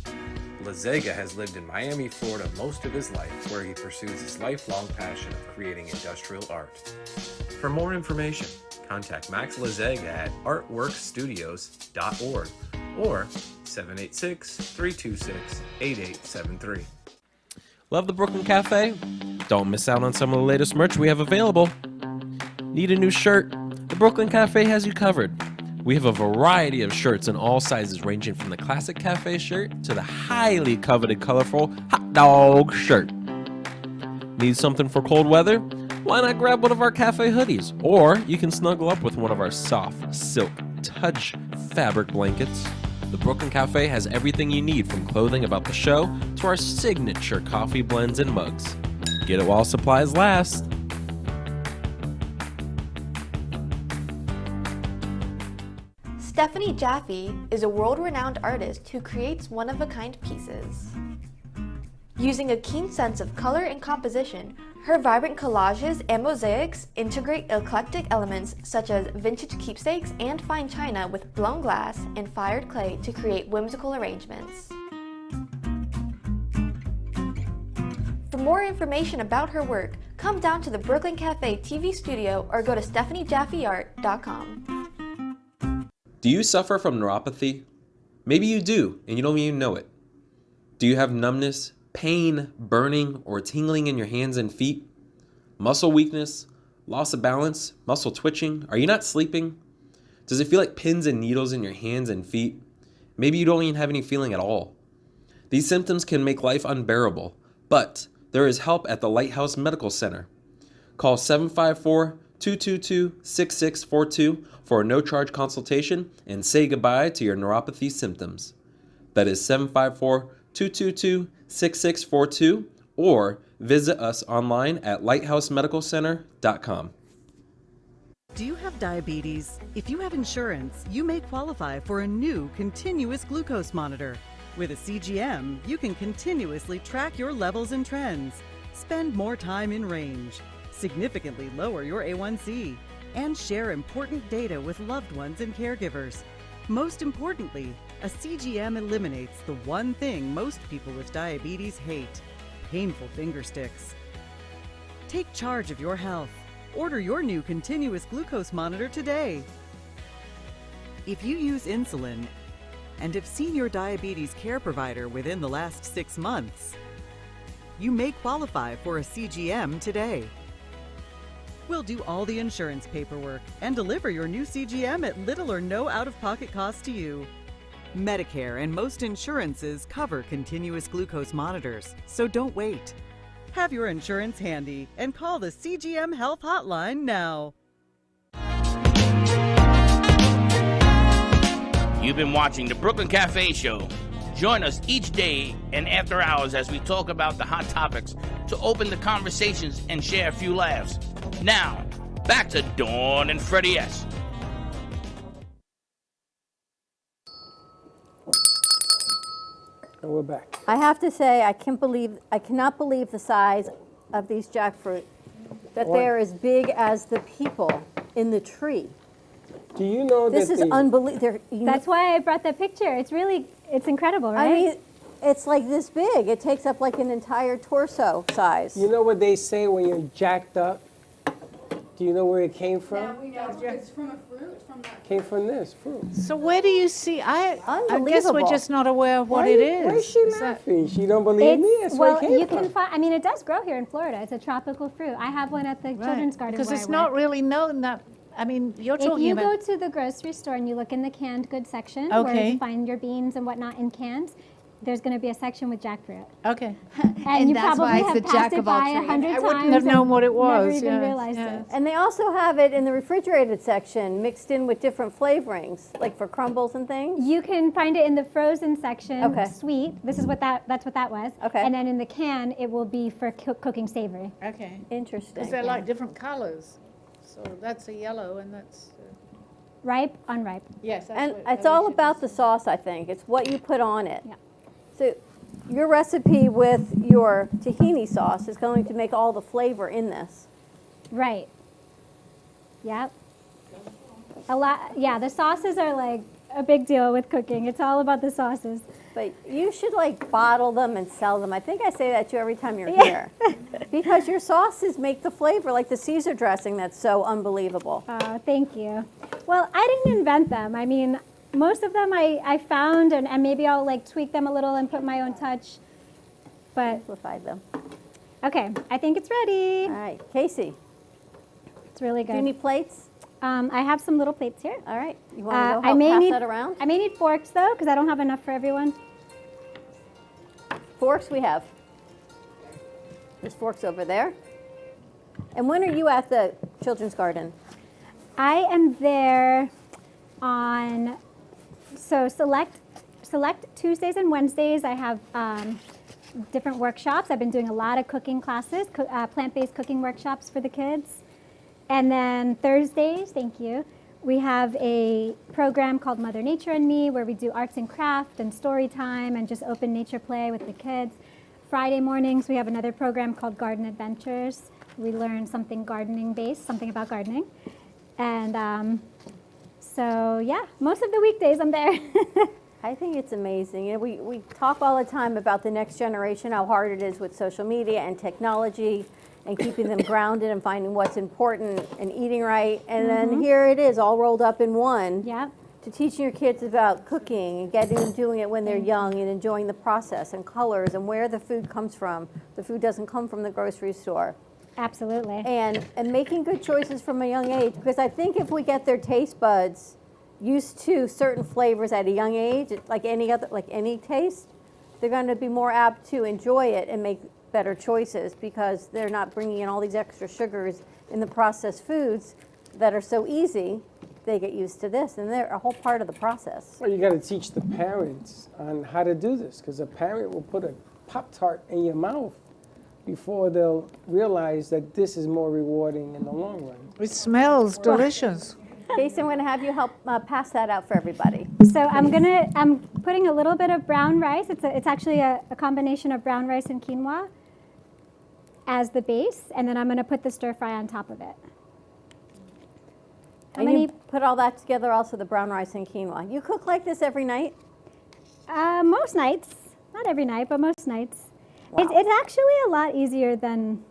Lazega has lived in Miami, Florida most of his life, where he pursues his lifelong passion of creating industrial art. For more information, contact Max Lazega at artworkstudios.org or 786-326-8873. Love the Brooklyn Cafe? Don't miss out on some of the latest merch we have available. Need a new shirt? The Brooklyn Cafe has you covered. We have a variety of shirts in all sizes, ranging from the classic cafe shirt to the highly coveted colorful hot dog shirt. Need something for cold weather? Why not grab one of our cafe hoodies? Or you can snuggle up with one of our soft, silk, touch fabric blankets. The Brooklyn Cafe has everything you need, from clothing about the show to our signature coffee blends and mugs. Get it while supplies last. Stephanie Jaffe is a world-renowned artist who creates one-of-a-kind pieces. Using a keen sense of color and composition, her vibrant collages and mosaics integrate eclectic elements such as vintage keepsakes and fine china with blown glass and fired clay to create whimsical arrangements. For more information about her work, come down to the Brooklyn Cafe TV studio or go to StephanieJaffeArt.com. Do you suffer from neuropathy? Maybe you do, and you don't even know it. Do you have numbness, pain, burning, or tingling in your hands and feet? Muscle weakness, loss of balance, muscle twitching. Are you not sleeping? Does it feel like pins and needles in your hands and feet? Maybe you don't even have any feeling at all. These symptoms can make life unbearable, but there is help at the Lighthouse Medical Center. Call 754-222-6642 for a no-charge consultation and say goodbye to your neuropathy symptoms. That is 754-222-6642, or visit us online at lighthousemedicalcenter.com. Do you have diabetes? If you have insurance, you may qualify for a new continuous glucose monitor. With a CGM, you can continuously track your levels and trends, spend more time in range, significantly lower your A1C, and share important data with loved ones and caregivers. Most importantly, a CGM eliminates the one thing most people with diabetes hate: painful finger sticks. Take charge of your health. Order your new continuous glucose monitor today. If you use insulin and have seen your diabetes care provider within the last 6 months, you may qualify for a CGM today. We'll do all the insurance paperwork and deliver your new CGM at little or no out-of-pocket cost to you. Medicare and most insurances cover continuous glucose monitors, so don't wait. Have your insurance handy and call the CGM Health Hotline now. You've been watching the Brooklyn Cafe Show. Join us each day and after hours as we talk about the hot topics to open the conversations and share a few laughs. Now, back to Dawn and Freddie S. And we're back. I have to say, I cannot believe the size of these jackfruit, that they're as big as the people in the tree. Do you know this that is unbelievable? That's why I brought that picture. It's incredible, right? I mean, it's like this big. It takes up like an entire torso size. You know what they say when you're jacked up? Do you know where it came from? Yeah, we know. It's from a fruit. It's from that. Came from this fruit. So where do you see? I guess we're just not aware of what Why it is. Why is she laughing? She don't believe me? That's where it came you from. can find. I mean, it does grow here in Florida. It's a tropical fruit. I have one at the children's garden. Because where it's I not work. really known that. I mean, you're If talking you about. go to the grocery store and you look in the canned goods section, where Okay. you find your beans and whatnot in cans, there's going to be a section with jackfruit. Okay. And you that's why probably it's have the jack passed it of all by trades. 100 times. I wouldn't have known what it was. Never even yes, realized yes. it. And they also have it in the refrigerated section, mixed in with different flavorings, like for crumbles and things. You can find it in the frozen section, Okay. sweet. That's what that was. Okay. And then in the can, it will be for cooking savory. Okay. Interesting. Because they're like different colors. So that's a yellow and that's. Ripe, unripe. Yes. That's And what it's all about the sauce, I think. It's what you put on it. Yeah. So your recipe with your tahini sauce is going to make all the flavor in this. Right. Yep. A lot. Yeah, the sauces are like a big deal with cooking. It's all about the sauces. But you should like bottle them and sell them. I think I say that to you every time you're here. Because your sauces make the flavor, like the Caesar dressing that's so unbelievable. Oh, thank you. Well, I didn't invent them. I mean, most of them I found, and maybe I'll like tweak them a little and put my own touch. But Simplified them. okay, I think it's ready. All right, Casey. It's really good. Do you need plates? I have some little plates here. All right. You want to go I help may pass need that around? I may need forks though, because I don't have enough for everyone. Forks we have. There's forks over there. And when are you at the children's garden? I am there on select Tuesdays and Wednesdays. I have different workshops. I've been doing a lot of cooking classes, plant-based cooking workshops for the kids. And then Thursdays, thank you, we have a program called Mother Nature and Me, where we do arts and craft and story time and just open nature play with the kids. Friday mornings, we have another program called Garden Adventures. We learn something gardening based, something about gardening. And so yeah, most of the weekdays I'm there. I think it's amazing. You know, we talk all the time about the next generation, how hard it is with social media and technology and keeping them grounded and finding what's important and eating right. And then here it is, all rolled up in one. Yeah. To teaching your kids about cooking and getting them doing it when they're young and enjoying the process and colors and where the food comes from. The food doesn't come from the grocery store. Absolutely. And making good choices from a young age, because I think if we get their taste buds used to certain flavors at a young age, like any taste, they're going to be more apt to enjoy it and make better choices because they're not bringing in all these extra sugars in the processed foods that are so easy. They get used to this, and they're a whole part of the process. Well, you got to teach the parents on how to do this, because a parent will put a Pop-Tart in your mouth before they'll realize that this is more rewarding in the long run. It smells delicious. Casey, I'm going to have you help pass that out for everybody. So I'm putting a little bit of brown rice. It's actually a combination of brown rice and quinoa as the base, and then I'm going to put the stir fry on top of it. And you put all that together, also the brown rice and quinoa. You cook like this every night? Most nights. Not every night, but most nights. Wow. It's actually a lot easier than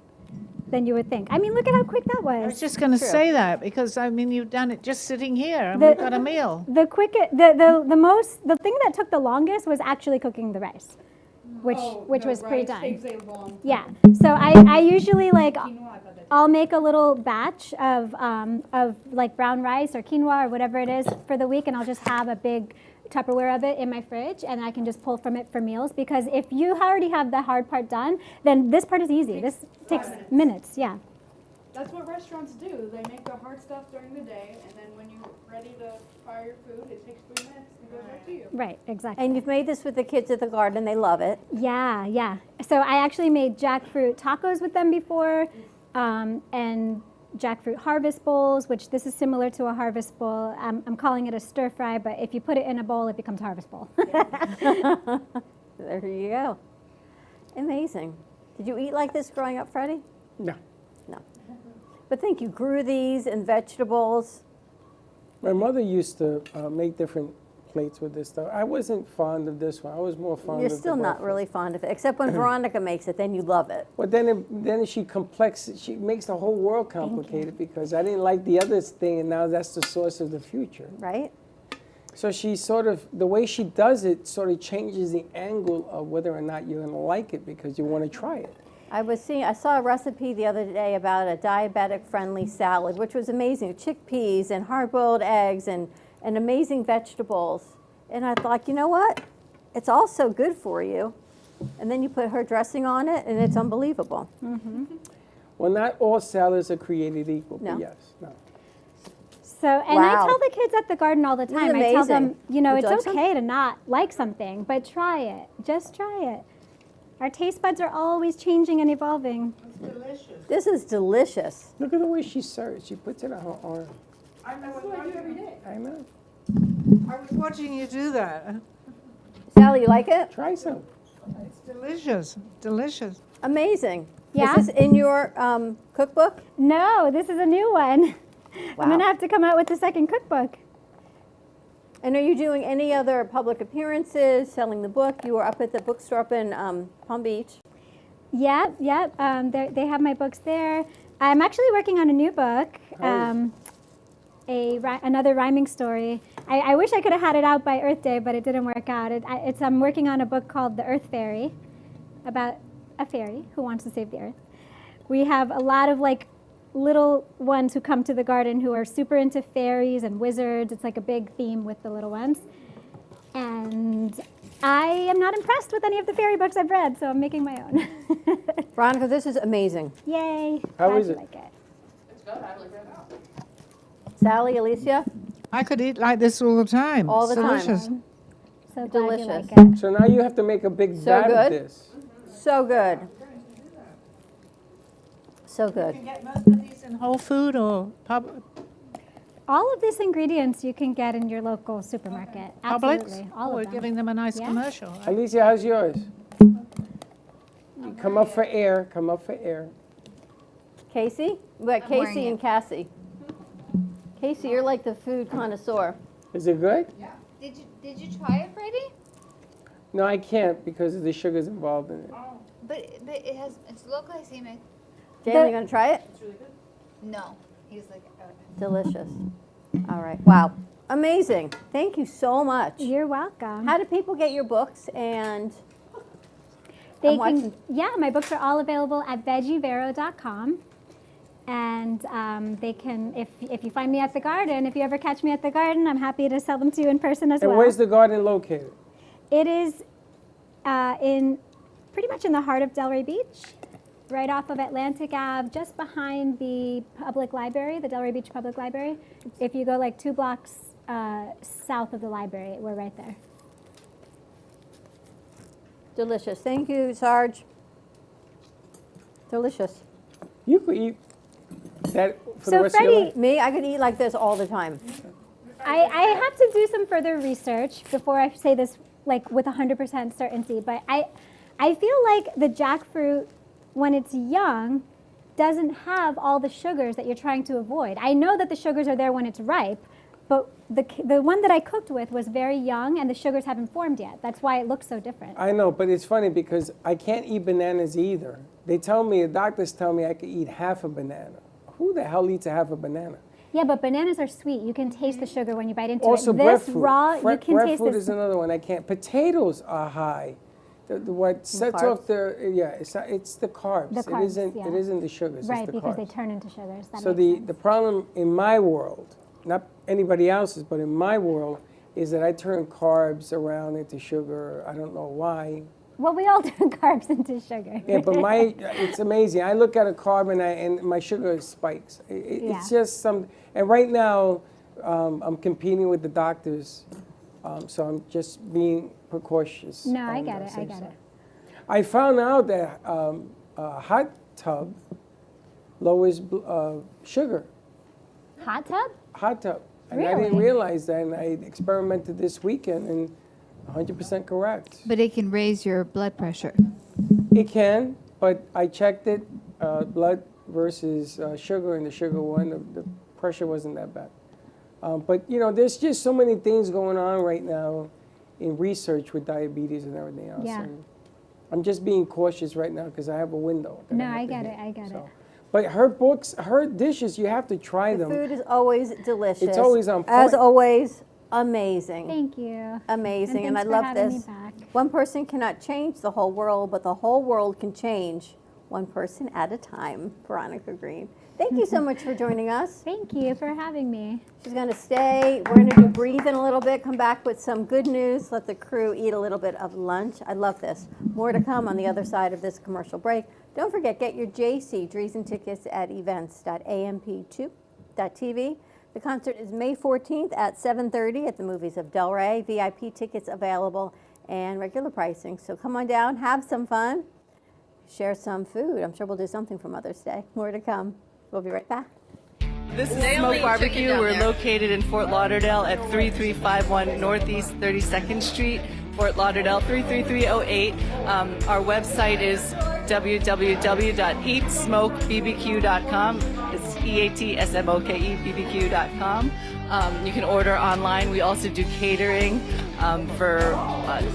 you would think. I mean, look at how quick that was. I was just going to say that because, I mean, you've done it just sitting here and we've got a meal. The thing that took the longest was actually cooking the rice, which was pre-done. Yeah. So I usually I'll make a little batch of like brown rice or quinoa or whatever it is for the week, and I'll just have a big Tupperware of it in my fridge, and I can just pull from it for meals, because if you already have the hard part done, then this part is easy. This takes minutes, yeah. That's what restaurants do. They make the hard stuff during the day, and then when you're ready to fire your food, it takes 3 minutes and goes right to you. Right, exactly. And you've made this with the kids at the garden. They love it. Yeah, yeah. So I actually made jackfruit tacos with them before, and jackfruit harvest bowls, which this is similar to a harvest bowl. I'm calling it a stir fry, but if you put it in a bowl, it becomes a harvest bowl. There you go. Amazing. Did you eat like this growing up, Freddie? No. No. But think you grew these and vegetables. My mother used to make different plates with this stuff. I wasn't fond of this one. I was more fond of You're still not really fond of it, except when Veronica makes it, then you love it. Well, then she makes the whole world complicated, because I didn't like the other thing, and now that's the source of the future. Right. So she sort of, the way she does it sort of changes the angle of whether or not you're going to like it, because you want to try it. I saw a recipe the other day about a diabetic-friendly salad, which was amazing. Chickpeas and hard-boiled eggs and amazing vegetables. And I thought, you know what? It's all so good for you. And then you put her dressing on it, and it's unbelievable. Mm-hmm. Well, not all salads are created equal, No. but yes. No. So, and I tell the kids at the garden all the Isn't it time, I tell them, amazing? you know, Would you it's like okay some? to not like something, but try it. Just try it. Our taste buds are always changing and evolving. This is delicious. Look at the way she serves. She puts it on her arm. That's what I do every day. I know. I was watching you do that. Sally, you like it? Try some. It's delicious. Delicious. Amazing. Yeah? Is this in your cookbook? No, this is a new one. I'm going to have to come out with the second cookbook. And are you doing any other public appearances, selling the book? You were up at the bookstore up in Palm Beach. Yeah. They have my books there. I'm actually working on a new book, another rhyming story. I wish I could have had it out by Earth Day, but it didn't work out. I'm working on a book called The Earth Fairy, about a fairy who wants to save the Earth. We have a lot of little ones who come to the garden who are super into fairies and wizards. It's like a big theme with the little ones. And I am not impressed with any of the fairy books I've read, so I'm making my own. Veronica, this is amazing. Yay. How Glad is you it? like it. It's good. I like it now. Sally, Alicia? I could eat like this all the time. All the Delicious. time. So Delicious. glad you like it. So now you have to make a big So vat of good. this. So good. So good. You can get most of these in Whole Food or All of these ingredients you can get in your local supermarket. Publix. Absolutely. All We're of them. giving them a nice Yeah. commercial. Right? Alicia, how's yours? You come up for air. Come up for air. Casey? We got I'm wearing Casey and it. Cassie. Casey, you're like the food connoisseur. Is it good? Did you try it, Freddie? No, I can't because of the sugars involved in it. But it's low glycemic. Jamie, you gonna try it? No, he's like. Delicious. All right. Wow. Amazing. Thank you so much. You're welcome. How do people get your books? And They I'm watching- my books are all available at veggievero.com. And they can, if you find me at the garden, if you ever catch me at the garden, I'm happy to sell them to you in person as well. And where's the garden located? It is in pretty much in the heart of Delray Beach, right off of Atlantic Ave, just behind the public library, the Delray Beach Public Library. If you go like 2 blocks south of the library, we're right there. Delicious. Thank you, Sarge. Delicious. You could eat that for the So rest of your Freddie, life. me, I could eat like this all the time. I have to do some further research before I say this like with 100% certainty, but I feel like the jackfruit, when it's young, doesn't have all the sugars that you're trying to avoid. I know that the sugars are there when it's ripe, but the one that I cooked with was very young and the sugars haven't formed yet. That's why it looks so different. I know, but it's funny because I can't eat bananas either. They tell me, the doctors tell me I could eat half a banana. Who the hell eats a half a banana? Yeah, but bananas are sweet. You can taste the sugar when you bite into Also, it. This breadfruit. raw, you can taste Breadfruit this. is another one I can't. Potatoes are high. What sets carbs? off it's the carbs. The carbs, It isn't the sugars. Right, it's the because carbs. they turn into sugars. That So makes the problem in my world, not anybody else's, but in my world, is that I turn carbs around into sugar. I don't know why. Well, we all turn carbs into sugar. Yeah, but it's amazing. I look at a carb and my sugar spikes. It's just some. And right now, I'm competing with the doctors, so I'm just being precautious. No, I get it. I get it. I found out that a hot tub lowers sugar. Hot tub? Hot tub. And I didn't realize that, and I experimented this weekend, and 100% correct. But it can raise your blood pressure. It can, but I checked it, blood versus sugar, and the sugar one, the pressure wasn't that bad. But, there's just so many things going on right now in research with diabetes and everything else. Yeah. And I'm just being cautious right now because I have a window. No, I get it. I get it. But her books, her dishes, you have to try them. Food is always delicious. It's always on point. As always, amazing. Thank you. Amazing, And and I thanks for love having this. me back. One person cannot change the whole world, but the whole world can change one person at a time. Veronica Green. Thank you so much for joining us. Thank you for having me. She's going to stay. We're going to do breathe in a little bit, come back with some good news, let the crew eat a little bit of lunch. I love this. More to come on the other side of this commercial break. Don't forget, get your JC Dreesen tickets at events.amp2.tv. The concert is May 14th at 7:30 at the Movies of Delray. VIP tickets available and regular pricing. So come on down, have some fun, share some food. I'm sure we'll do something for Mother's Day. More to come. We'll be right back. This is Smoke Barbecue. We're located in Fort Lauderdale at 3351 Northeast 32nd Street, Fort Lauderdale 33308. Our website is www.eatsmokebbq.com. It's EATSMOKEBBQ.com. You can order online. We also do catering for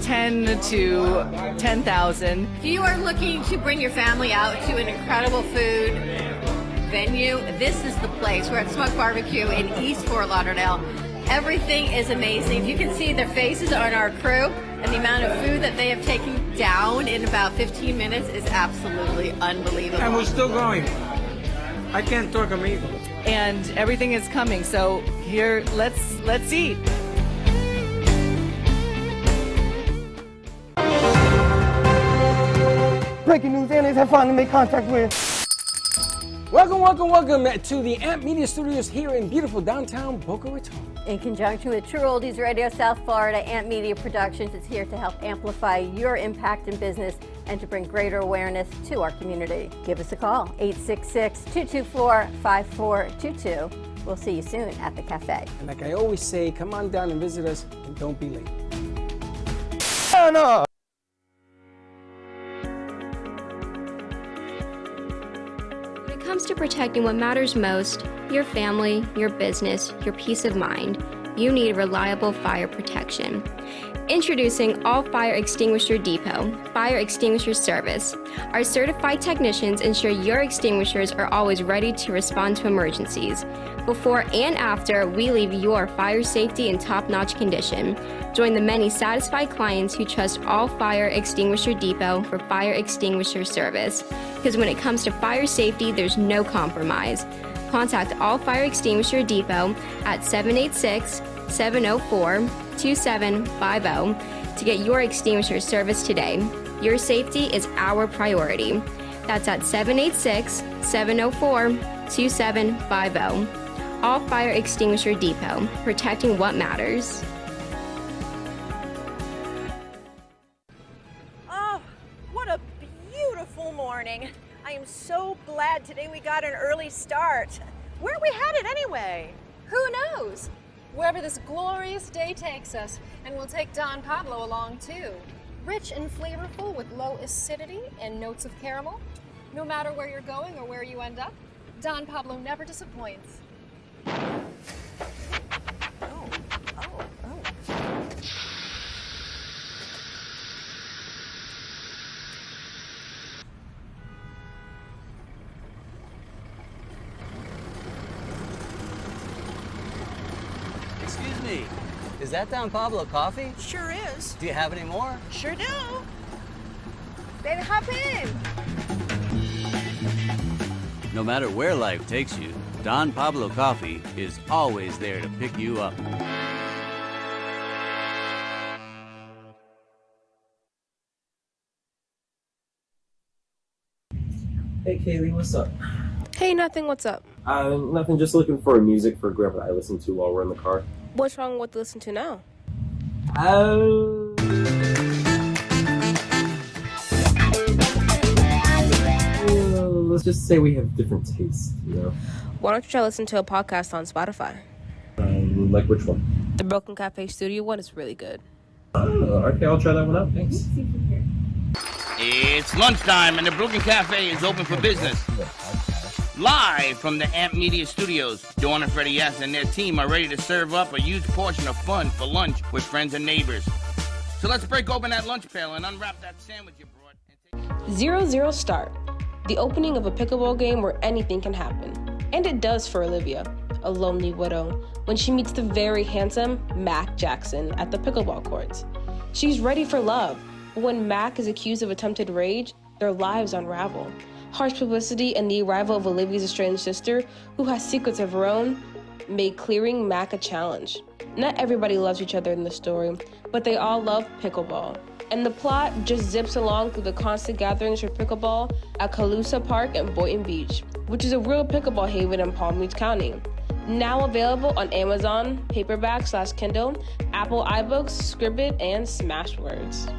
10 to 10,000. If you are looking to bring your family out to an incredible food venue, this is the place. We're at Smoke Barbecue in East Fort Lauderdale. Everything is amazing. You can see their faces on our crew, and the amount of food that they have taken down in about 15 minutes is absolutely unbelievable. And we're still going. I can't talk amigo. And everything is coming. So here, let's eat. Breaking news, aliens have finally made contact with. Welcome to the AMP Media Studios here in beautiful downtown Boca Raton. In conjunction with True Oldies Radio South Florida, AMP Media Productions is here to help amplify your impact in business and to bring greater awareness to our community. Give us a call, 866-224-5422. We'll see you soon at the cafe. And like I always say, come on down and visit us and don't be late. No. When it comes to protecting what matters most, your family, your business, your peace of mind, you need reliable fire protection. Introducing All Fire Extinguisher Depot, Fire Extinguisher Service. Our certified technicians ensure your extinguishers are always ready to respond to emergencies. Before and after, we leave your fire safety in top-notch condition. Join the many satisfied clients who trust All Fire Extinguisher Depot for fire extinguisher service. Because when it comes to fire safety, there's no compromise. Contact All Fire Extinguisher Depot at 786-704-2750 to get your extinguisher service today. Your safety is our priority. That's at 786-704-2750. All Fire Extinguisher Depot, protecting what matters. Oh, what a beautiful morning. I am so glad today we got an early start. Where are we headed anyway? Who knows? Wherever this glorious day takes us, and we'll take Don Pablo along too. Rich and flavorful with low acidity and notes of caramel. No matter where you're going or where you end up, Don Pablo never disappoints. Excuse me, is that Don Pablo coffee? Sure is. Do you have any more? Sure do. Baby, hop in. No matter where life takes you, Don Pablo Coffee is always there to pick you up. Hey Kaylee, what's up? Hey, nothing. What's up? Nothing, just looking for music for Grandpa I listen to while we're in the car. What's wrong with listen to now? Let's just say we have different tastes, you know? Why don't you try listen to a podcast on Spotify? Like which one? The Broken Cafe Studio one is really good. Okay, I'll try that one out, thanks. It's lunchtime and the Brooklyn Cafe is open for business. Live from the Amp Media Studios, Dawn and Freddie S. and their team are ready to serve up a huge portion of fun for lunch with friends and neighbors. So let's break open that lunch pail and unwrap that sandwich you brought. 0-0 start. The opening of a pickleball game where anything can happen. And it does for Olivia, a lonely widow, when she meets the very handsome Mac Jackson at the pickleball courts. She's ready for love, but when Mac is accused of attempted rage, their lives unravel. Harsh publicity and the arrival of Olivia's estranged sister, who has secrets of her own, made clearing Mac a challenge. Not everybody loves each other in the story, but they all love pickleball. And the plot just zips along through the constant gatherings for pickleball at Calusa Park and Boynton Beach, which is a real pickleball haven in Palm Beach County. Now available on Amazon, paperback/Kindle, Apple iBooks, Scribd, and Smashwords.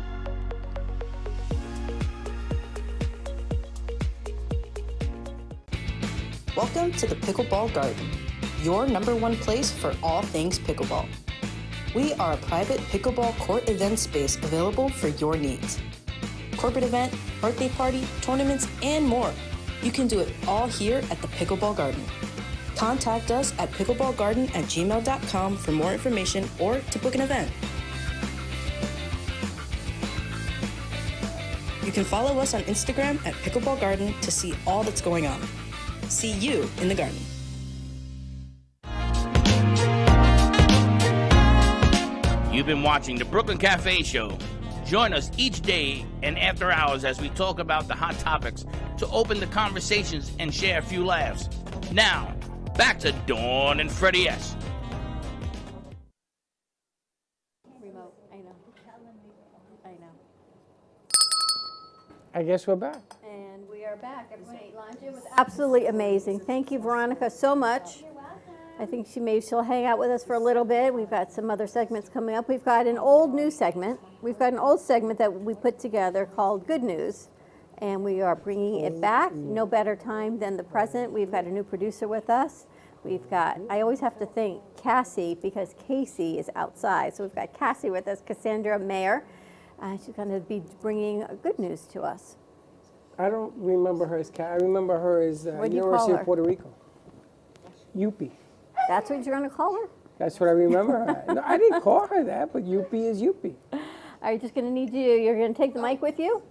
Welcome to the Pickleball Garden, your #1 place for all things pickleball. We are a private pickleball court event space available for your needs. Corporate event, birthday party, tournaments, and more. You can do it all here at the Pickleball Garden. Contact us at pickleballgarden@gmail.com for more information or to book an event. You can follow us on Instagram at Pickleball Garden to see all that's going on. See you in the garden. You've been watching the Brooklyn Cafe Show. Join us each day and after hours as we talk about the hot topics to open the conversations and share a few laughs. Now, back to Dawn and Freddie S. Remote, I know. I guess we're back. And we are back. Everyone ate lunch. It was absolutely amazing. Thank you, Veronica, so much. I think she'll hang out with us for a little bit. We've got some other segments coming up. We've got an old new segment. We've got an old segment that we put together called Good News, and we are bringing it back. No better time than the present. We've got a new producer with us. I always have to thank Cassie because Casey is outside. So we've got Cassie with us, Cassandra Mayer. She's going to be bringing good news to us. I don't remember her as Cat. I remember her as What do you University call her? of Puerto Rico. Yuppie. That's what you're going to call her? That's what I remember her. No, I didn't call her that, but Yuppie is Yuppie. Are you just going to need you're going to take the mic with you?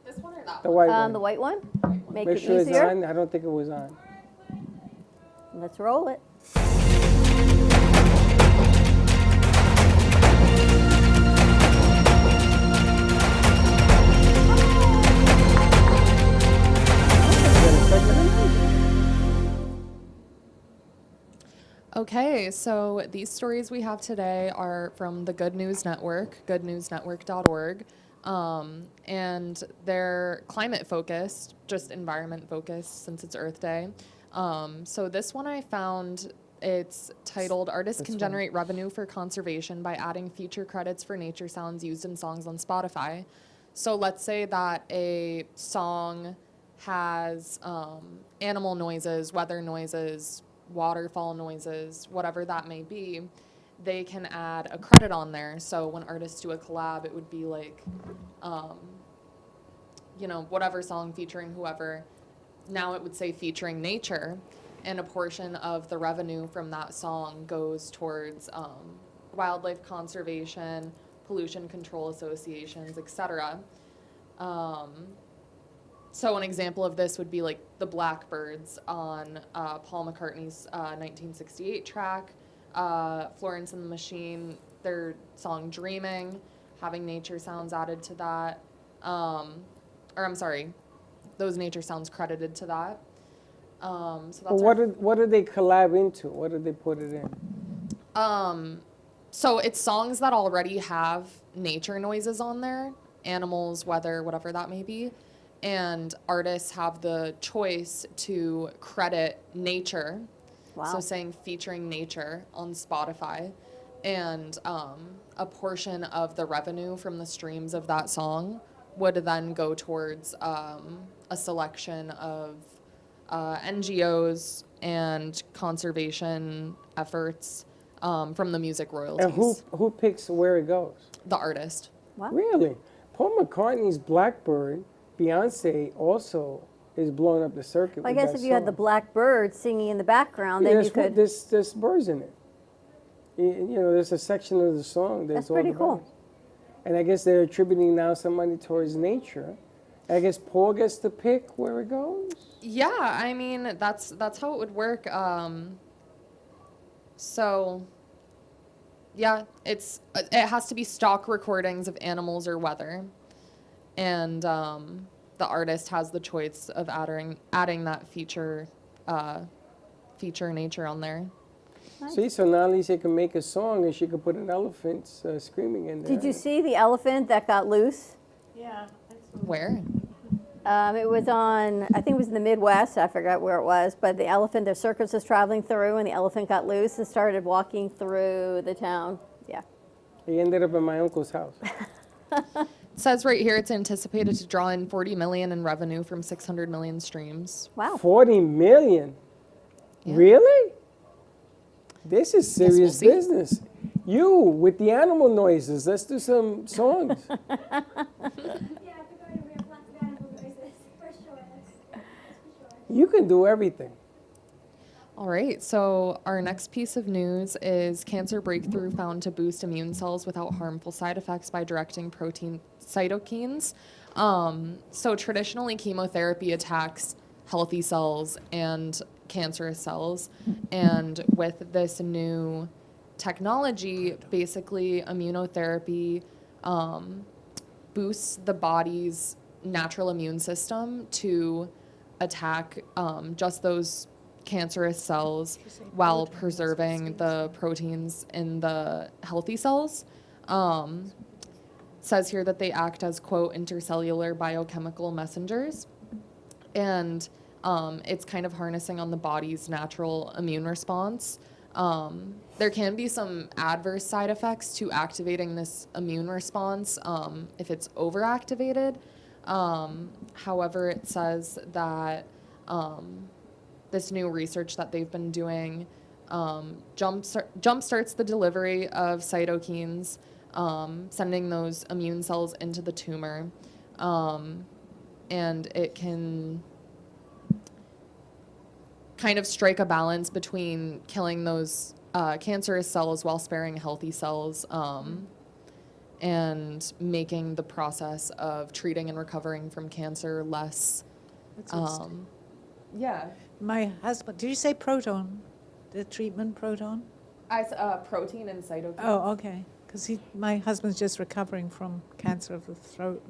This one or that The white one. The white one? Make it sure easier. it's on. I don't think it was on. Let's roll it. Okay, so these stories we have today are from the Good News Network, goodnewsnetwork.org, and they're climate focused, just environment focused since it's Earth Day. So this one I found, it's titled Artists Can Generate Revenue for Conservation by Adding Feature Credits for Nature Sounds Used in Songs on Spotify. So let's say that a song has animal noises, weather noises, waterfall noises, whatever that may be, they can add a credit on there. So when artists do a collab, it would be like, whatever song featuring whoever. Now it would say featuring nature, and a portion of the revenue from that song goes towards wildlife conservation, pollution control associations, etc. So an example of this would be like the Blackbirds on Paul McCartney's 1968 track, Florence and the Machine, their song Dreaming, having nature sounds added to that. Those nature sounds credited to that. So that's what did they collab into? What did they put it in? So it's songs that already have nature noises on there, animals, weather, whatever that may be. And artists have the choice to credit nature. Wow. So saying featuring nature on Spotify. And a portion of the revenue from the streams of that song would then go towards a selection of NGOs and conservation efforts from the music royalties. And who picks where it goes? The artist. Wow. Really? Paul McCartney's Blackbird, Beyonce also is blowing up the circuit. Well, I with guess that if you had the song. blackbird singing in the background, Yeah, then you could. There's birds in it. There's a section of the song that's all pretty the cool. birds. And I guess they're attributing now some money towards nature. I guess Paul gets to pick where it goes. Yeah, I mean that's how it would work. So yeah, it has to be stock recordings of animals or weather, and the artist has the choice of adding that feature nature on there. Nice. See, so now at least you can make a song and she could put an elephant screaming in there. Did you see the elephant that got loose? Yeah. Where? It was on, I think it was in the Midwest. I forgot where it was, but the circus was traveling through, and the elephant got loose and started walking through the town. Yeah. He ended up in my uncle's house. It says right here it's anticipated to draw in $40 million in revenue from 600 million streams. Wow. 40 million? Yeah. Really? This is serious we'll business. You, with the animal noises, let's do some songs. You can do everything. All right, so our next piece of news is cancer breakthrough found to boost immune cells without harmful side effects by directing protein cytokines. So traditionally, chemotherapy attacks healthy cells and cancerous cells. And with this new technology, basically immunotherapy boosts the body's natural immune system to attack just those cancerous cells while preserving the proteins in the healthy cells. It says here that they act as, quote, intercellular biochemical messengers. And it's kind of harnessing on the body's natural immune response. There can be some adverse side effects to activating this immune response if it's overactivated. However, it says that this new research that they've been doing jumpstarts the delivery of cytokines, sending those immune cells into the tumor, and it can kind of strike a balance between killing those cancerous cells while sparing healthy cells. and making the process of treating and recovering from cancer less. Yeah. My husband, did you say proton? The treatment proton? Protein and cytokines. Oh, okay. Because my husband's just recovering from cancer of the throat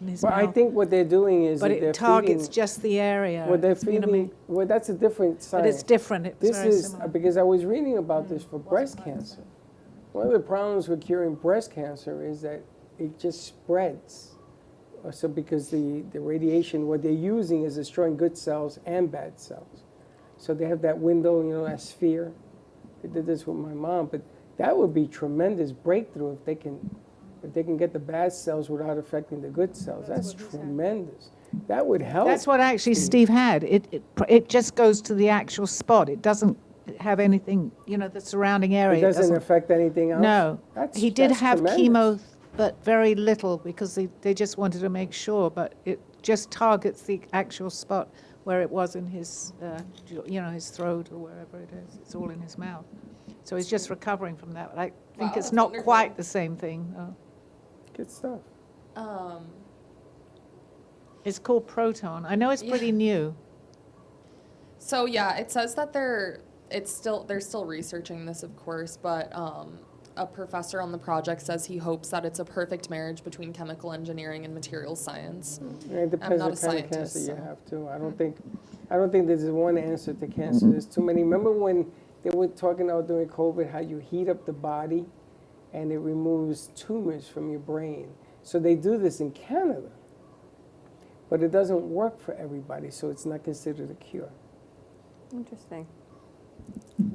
in his Well, mouth. I think what they're doing is But that they're it targets feeding, just the area. Well, they're It's been feeding. Well, that's a different science. But it's different. It's This very is similar. because I was reading about this for breast cancer. One of the problems with curing breast cancer is that it just spreads. So because the radiation, what they're using is destroying good cells and bad cells. So they have that window, that sphere. They did this with my mom, but that would be tremendous breakthrough if they can get the bad cells without affecting the good cells. That's tremendous. That would help. That's what actually Steve had. It just goes to the actual spot. It doesn't have anything, the surrounding area. It doesn't affect anything else? No. He did That's have tremendous. chemo, but very little because they just wanted to make sure. But it just targets the actual spot where it was in his, his throat or wherever it is. It's all in his mouth. So he's just recovering from that. I think it's not quite the same thing. Good stuff. It's called proton. I know it's pretty new. So yeah, it says that they're still researching this, of course, but a professor on the project says he hopes that it's a perfect marriage between chemical engineering and materials science. It depends I'm not what a kind of scientist, cancer you so. have too. I don't think there's one answer to cancer. There's too many. Remember when they were talking about during COVID how you heat up the body and it removes tumors from your brain. So they do this in Canada, but it doesn't work for everybody, so it's not considered a cure. Interesting.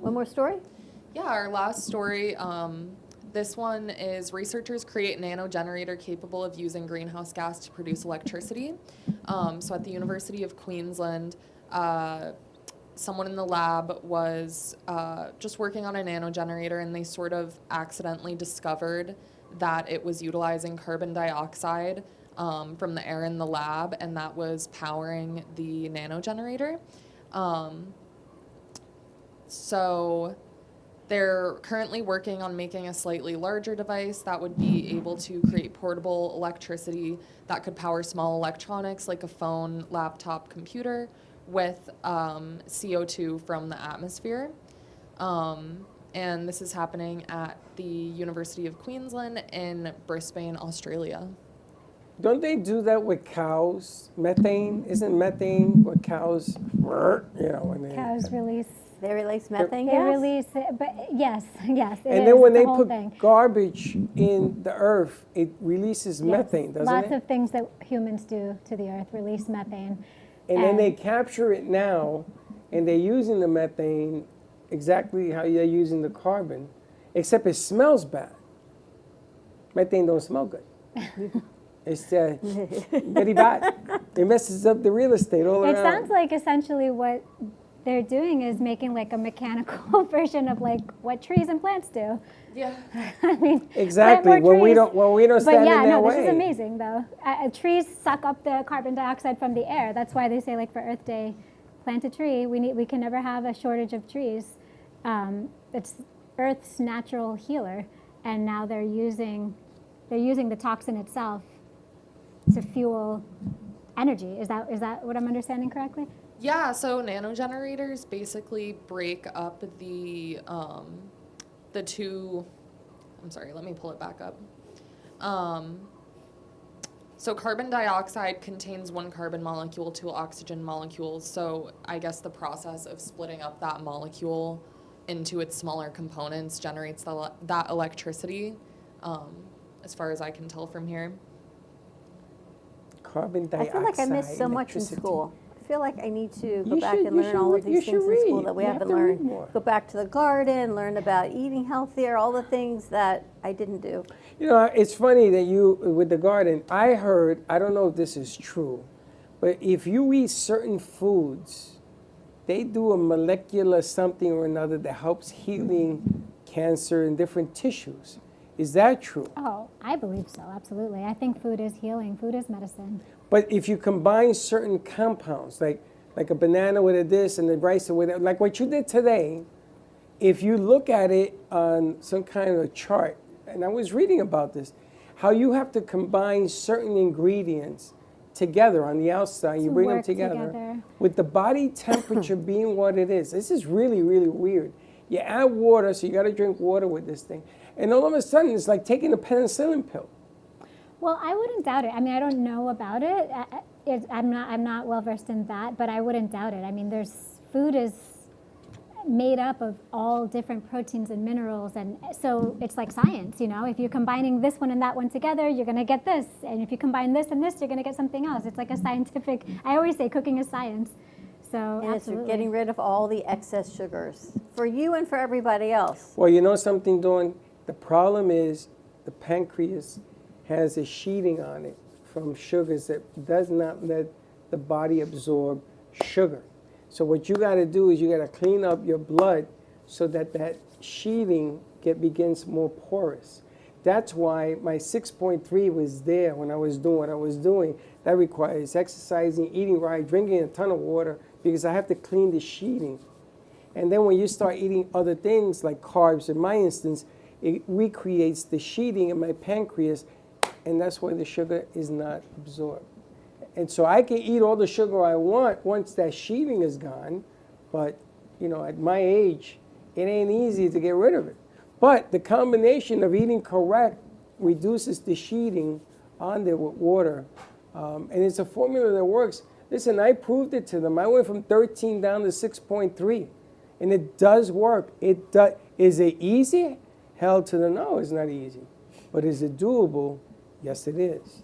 One more story? Yeah, our last story. This one is researchers create nano generator capable of using greenhouse gas to produce electricity. So at the University of Queensland, someone in the lab was just working on a nano generator, and they sort of accidentally discovered that it was utilizing carbon dioxide from the air in the lab, and that was powering the nano generator. So they're currently working on making a slightly larger device that would be able to create portable electricity that could power small electronics like a phone, laptop, computer with CO2 from the atmosphere. And this is happening at the University of Queensland in Brisbane, Australia. Don't they do that with cows? Methane? Isn't methane what cows, when they... Cows release. They release methane They gas? release it, but yes. It And is then when the they whole put thing. garbage in the earth, it releases methane, doesn't Lots it? of things that humans do to the earth release methane. And then they capture it now, and they're using the methane exactly how they're using the carbon, except it smells bad. Methane don't smell good. It's very bad. It messes up the real estate all It around. sounds like essentially what they're doing is making like a mechanical version of like what trees and plants do. Yeah. I mean, Exactly. plant more When we trees. don't stand But yeah, in their no, way. this is amazing though. Trees suck up the carbon dioxide from the air. That's why they say like for Earth Day, plant a tree. We can never have a shortage of trees. It's Earth's natural healer, and now they're using the toxin itself to fuel energy. Is that what I'm understanding correctly? Yeah, so nanogenerators basically break up the two, I'm sorry, let me pull it back up. So carbon dioxide contains one carbon molecule, two oxygen molecules. So I guess the process of splitting up that molecule into its smaller components generates that electricity, as far as I can tell from here. Carbon I dioxide. feel like I missed so much in electricity. school. I feel like I need to go You back should- and you learn should all re- of you these things should in school read. that we You have haven't to read learned. more. Go back to the garden, learn about eating healthier, all the things that I didn't do. It's funny that with the garden, I heard, I don't know if this is true, but if you eat certain foods, they do a molecular something or another that helps healing cancer in different tissues. Is that true? Oh, I believe so, absolutely. I think food is healing. Food is medicine. But if you combine certain compounds, like a banana with a this and the rice with it, like what you did today, if you look at it on some kind of chart, and I was reading about this, how you have to combine certain ingredients together on the outside. You bring them together with the body temperature being what it is. This is really, really weird. You add water, so you got to drink water with this thing. And all of a sudden, it's like taking a penicillin pill. Well, I wouldn't doubt it. I mean, I don't know about it. I'm not well versed in that, but I wouldn't doubt it. I mean, food is made up of all different proteins and minerals, and so it's like science, you know. If you're combining this one and that one together, you're going to get this, and if you combine this and this, you're going to get something else. It's like a scientific. I always say cooking is science. So and absolutely. It's getting rid of all the excess sugars for you and for everybody else. Well, you know something, Dawn? The problem is the pancreas has a sheeting on it from sugars that does not let the body absorb sugar. So what you got to do is you got to clean up your blood so that that sheeting begins more porous. That's why my 6.3 was there when I was doing what I was doing. That requires exercising, eating right, drinking a ton of water, because I have to clean the sheeting. And then when you start eating other things like carbs, in my instance, it recreates the sheeting in my pancreas, and that's why the sugar is not absorbed. And so I can eat all the sugar I want once that sheeting is gone, but you know, at my age, it ain't easy to get rid of it. But the combination of eating correct reduces the sheeting on there with water, and it's a formula that works. Listen, I proved it to them. I went from 13 down to 6.3, and it does work. Is it easy? Hell to the no, it's not easy. But is it doable? Yes, it is.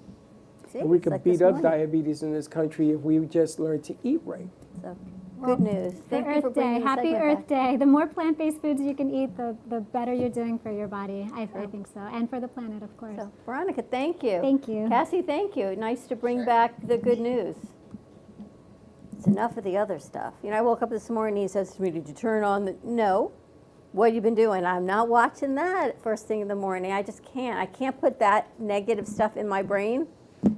And we could beat up diabetes in this country if we just learn to eat right. So, good news. Thank you for bringing the Happy segment Earth Day. The more plant-based foods you can eat, the better you're doing for your body. I think so. And for the planet, of course. So, Veronica, thank you. Thank you. Cassie, thank you. Nice to bring back the good news. It's enough of the other stuff. You know, I woke up this morning, he says to me, did you turn on the... No. What have you been doing? I'm not watching that first thing in the morning. I just can't. I can't put that negative stuff in my brain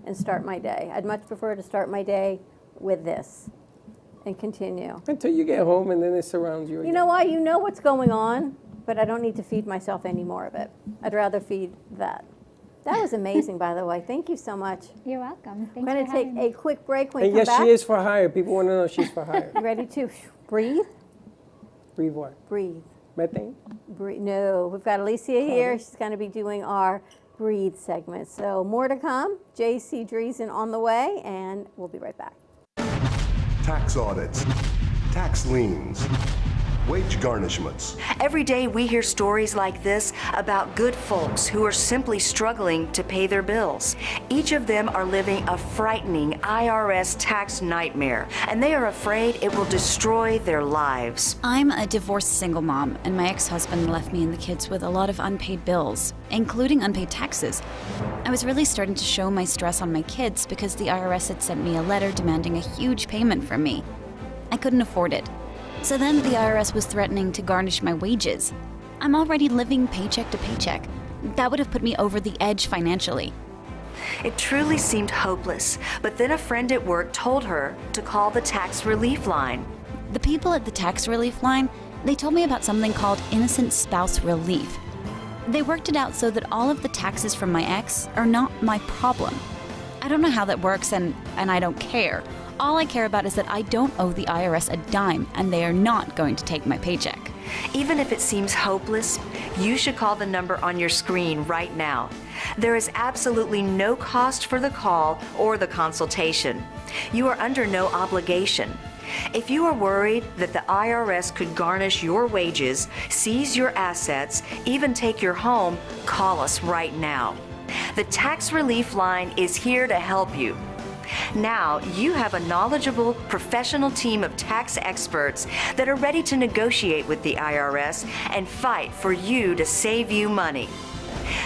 and start my day. I'd much prefer to start my day with this and continue. Until you get home and then it surrounds you again. You know what? You know what's going on, but I don't need to feed myself any more of it. I'd rather feed that. That was amazing, by the way. Thank you so much. You're welcome. I'm going to take a quick break when we and come yes, back. she is for hire. People want to know she's for hire. You ready to breathe? Breathe what? Breathe. Methane? No, we've got Alicia here. She's going to be doing our Breathe segment. So more to come. JC Dreesen on the way, and we'll be right back. Tax audits, tax liens, wage garnishments. Every day we hear stories like this about good folks who are simply struggling to pay their bills. Each of them are living a frightening IRS tax nightmare, and they are afraid it will destroy their lives. I'm a divorced single mom, and my ex-husband left me and the kids with a lot of unpaid bills, including unpaid taxes. I was really starting to show my stress on my kids because the IRS had sent me a letter demanding a huge payment from me. I couldn't afford it. So then the IRS was threatening to garnish my wages. I'm already living paycheck to paycheck. That would have put me over the edge financially. It truly seemed hopeless, but then a friend at work told her to call the tax relief line. The people at the tax relief line, they told me about something called innocent spouse relief. They worked it out so that all of the taxes from my ex are not my problem. I don't know how that works, and I don't care. All I care about is that I don't owe the IRS a dime, and they are not going to take my paycheck. Even if it seems hopeless, you should call the number on your screen right now. There is absolutely no cost for the call or the consultation. You are under no obligation. If you are worried that the IRS could garnish your wages, seize your assets, even take your home, call us right now. The Tax Relief Line is here to help you. Now you have a knowledgeable, professional team of tax experts that are ready to negotiate with the IRS and fight for you to save you money.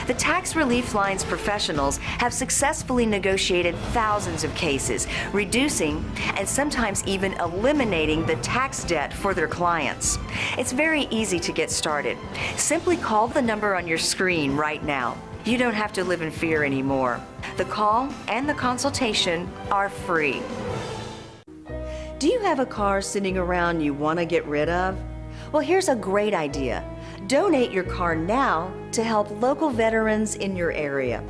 The Tax Relief Line's professionals have successfully negotiated thousands of cases, reducing and sometimes even eliminating the tax debt for their clients. It's very easy to get started. Simply call the number on your screen right now. You don't have to live in fear anymore. The call and the consultation are free. Do you have a car sitting around you want to get rid of? Well, here's a great idea. Donate your car now to help local veterans in your area.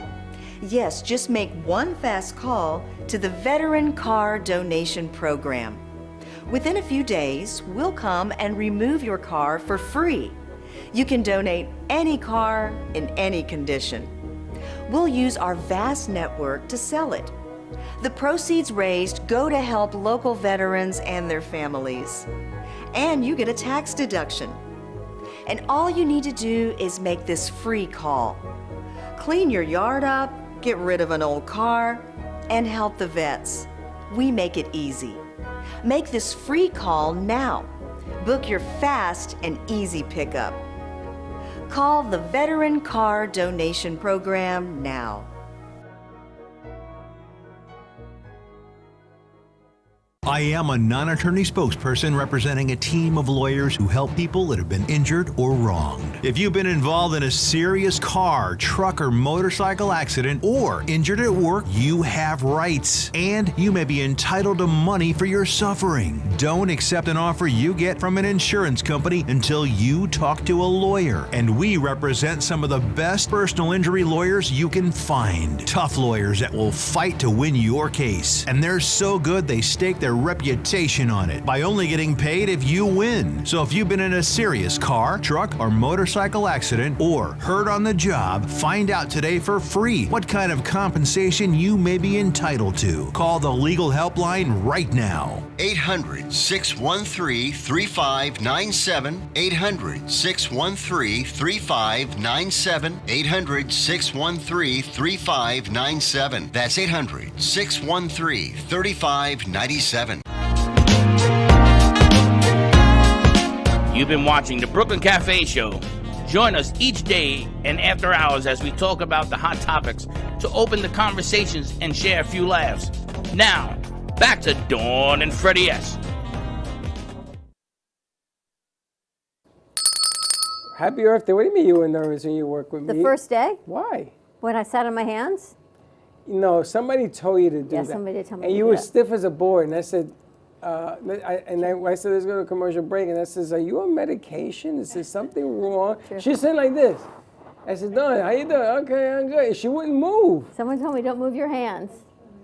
Yes, just make one fast call to the Veteran Car Donation Program. Within a few days, we'll come and remove your car for free. You can donate any car in any condition. We'll use our vast network to sell it. The proceeds raised go to help local veterans and their families. And you get a tax deduction. And all you need to do is make this free call. Clean your yard up, get rid of an old car, and help the vets. We make it easy. Make this free call now. Book your fast and easy pickup. Call the Veteran Car Donation Program now. I am a non-attorney spokesperson representing a team of lawyers who help people that have been injured or wronged. If you've been involved in a serious car, truck, or motorcycle accident or injured at work, you have rights, and you may be entitled to money for your suffering. Don't accept an offer you get from an insurance company until you talk to a lawyer, and we represent some of the best personal injury lawyers you can find. Tough lawyers that will fight to win your case, and they're so good they stake their reputation on it by only getting paid if you win. So if you've been in a serious car, truck, or motorcycle accident or hurt on the job, find out today for free what kind of compensation you may be entitled to. Call the legal helpline right now. 800-613-3597. 800-613-3597. 800-613-3597. That's 800-613-3597. You've been watching the Brooklyn Cafe Show. Join us each day and after hours as we talk about the hot topics to open the conversations and share a few laughs. Now, back to Dawn and Freddie S. Happy Earth Day. What do you mean you were nervous when you worked with me? The first day? Why? When I sat on my hands? No, somebody told you to do that. Yeah, somebody did tell me to And do you were that. stiff as a board, and I said, I said, let's go to a commercial break, and I says, are you on medication? Is there something wrong? She's sitting like this. I said, Dawn, how you doing? Okay, I'm good. And she wouldn't move. Someone told me don't move your hands.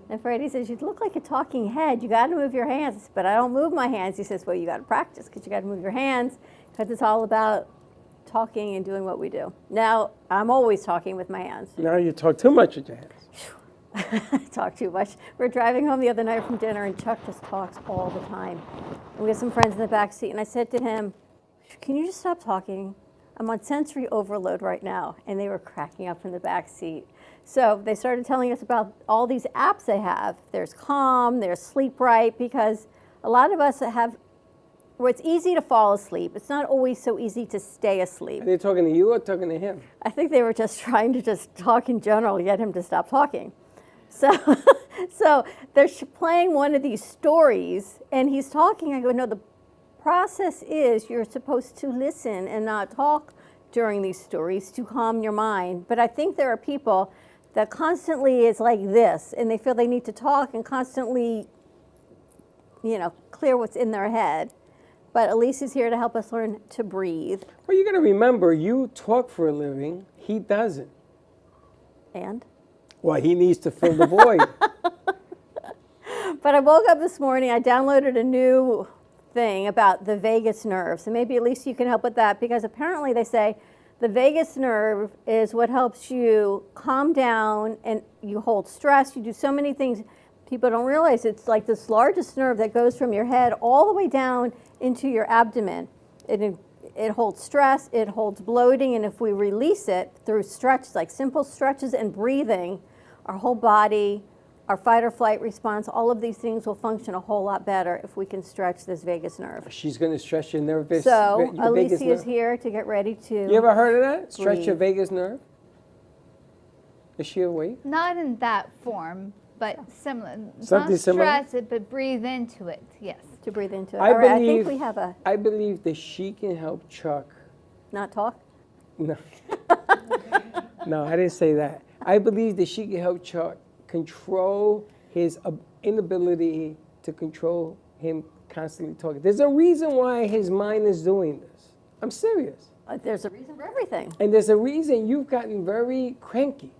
And Freddie says, you look like a talking head. You got to move your hands. But I don't move my hands. He says, well, you got to practice because you got to move your hands because it's all about talking and doing what we do. Now, I'm always talking with my hands. Now you talk too much with your hands. I talk too much. We're driving home the other night from dinner, and Chuck just talks all the time. And we have some friends in the back seat, and I said to him, can you just stop talking? I'm on sensory overload right now. And they were cracking up in the back seat. So they started telling us about all these apps they have. There's Calm, there's Sleep Right, because a lot of us have, where it's easy to fall asleep. It's not always so easy to stay asleep. Are they talking to you or talking to him? I think they were just trying to just talk in general to get him to stop talking. So, so they're playing one of these stories, and he's talking. I go, no, the process is you're supposed to listen and not talk during these stories to calm your mind. But I think there are people that constantly is like this, and they feel they need to talk and constantly, clear what's in their head. But Elise is here to help us learn to breathe. Well, you got to remember, you talk for a living. He doesn't. And? Well, he needs to fill the void. But I woke up this morning, I downloaded a new thing about the vagus nerve. So maybe at least you can help with that, because apparently they say the vagus nerve is what helps you calm down and you hold stress. You do so many things. People don't realize it's like this largest nerve that goes from your head all the way down into your abdomen. It holds stress, it holds bloating, and if we release it through stretches, like simple stretches and breathing, our whole body, our fight or flight response, all of these things will function a whole lot better if we can stretch this vagus nerve. She's going to stretch your nerve. So your vagus Alicia is nerve. here to get ready to You ever heard of that? Stretch breathe. your vagus nerve? Is she awake? Not in that form, but similar. Something Not similar? stress it, but breathe into it, yes. To breathe into it. I All right, believe, I think we have a... I believe that she can help Chuck. Not talk? No. No, I didn't say that. I believe that she can help Chuck control his inability to control him constantly talking. There's a reason why his mind is doing this. I'm serious. There's a reason for everything. And there's a reason you've gotten very cranky.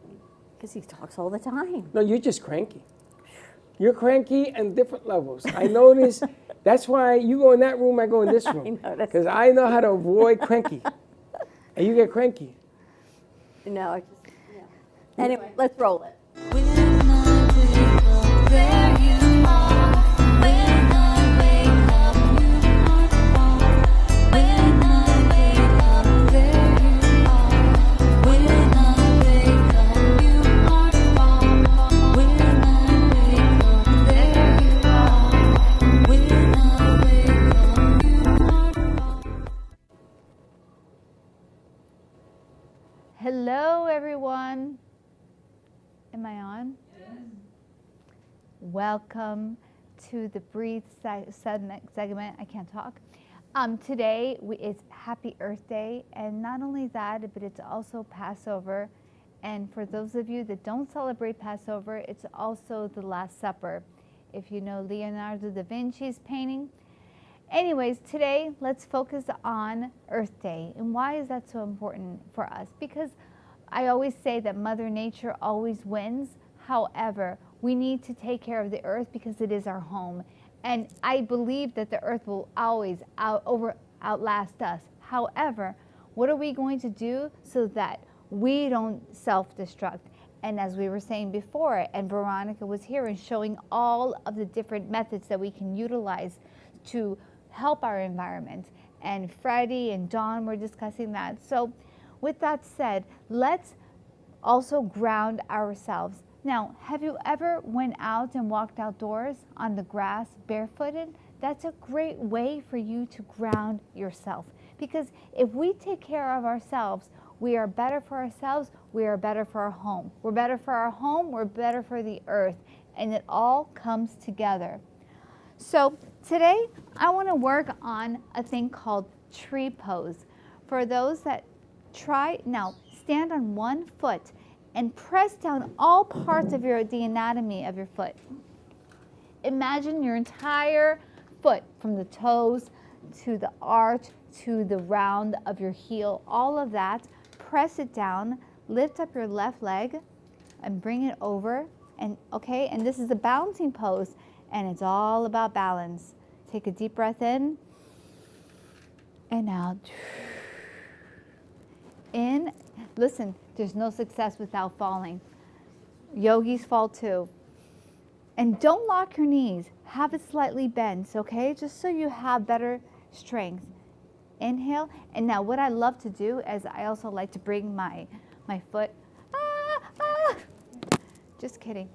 Because he talks all the time. No, you're just cranky. You're cranky on different levels. I notice. That's why you go in that room, I go in this room. Because I know how to avoid cranky. And you get cranky. No, I just, yeah. Anyway, let's roll it. Hello, everyone. Am I on? Yes. Welcome to the Breathe segment. I can't talk. Today it's Happy Earth Day, and not only that, but it's also Passover. And for those of you that don't celebrate Passover, it's also the Last Supper. If you know Leonardo da Vinci's painting. Anyways, today let's focus on Earth Day. And why is that so important for us? Because I always say that Mother Nature always wins. However, we need to take care of the earth because it is our home. And I believe that the earth will always outlast us. However, what are we going to do so that we don't self-destruct? And as we were saying before, and Veronica was here and showing all of the different methods that we can utilize to help our environment. And Freddie and Dawn were discussing that. So with that said, let's also ground ourselves. Now, have you ever went out and walked outdoors on the grass barefooted? That's a great way for you to ground yourself. Because if we take care of ourselves, we are better for ourselves, we are better for our home. We're better for our home, we're better for the earth. And it all comes together. So today, I want to work on a thing called tree pose. For those that try, now stand on one foot and press down all parts of the anatomy of your foot. Imagine your entire foot from the toes to the arch to the round of your heel, all of that. Press it down, lift up your left leg and bring it over. And okay, and this is a balancing pose. And it's all about balance. Take a deep breath in and out. In. Listen, there's no success without falling. Yogis fall too. And don't lock your knees. Have it slightly bent, okay? Just so you have better strength. Inhale. And now what I love to do is I also like to bring my foot. Just kidding.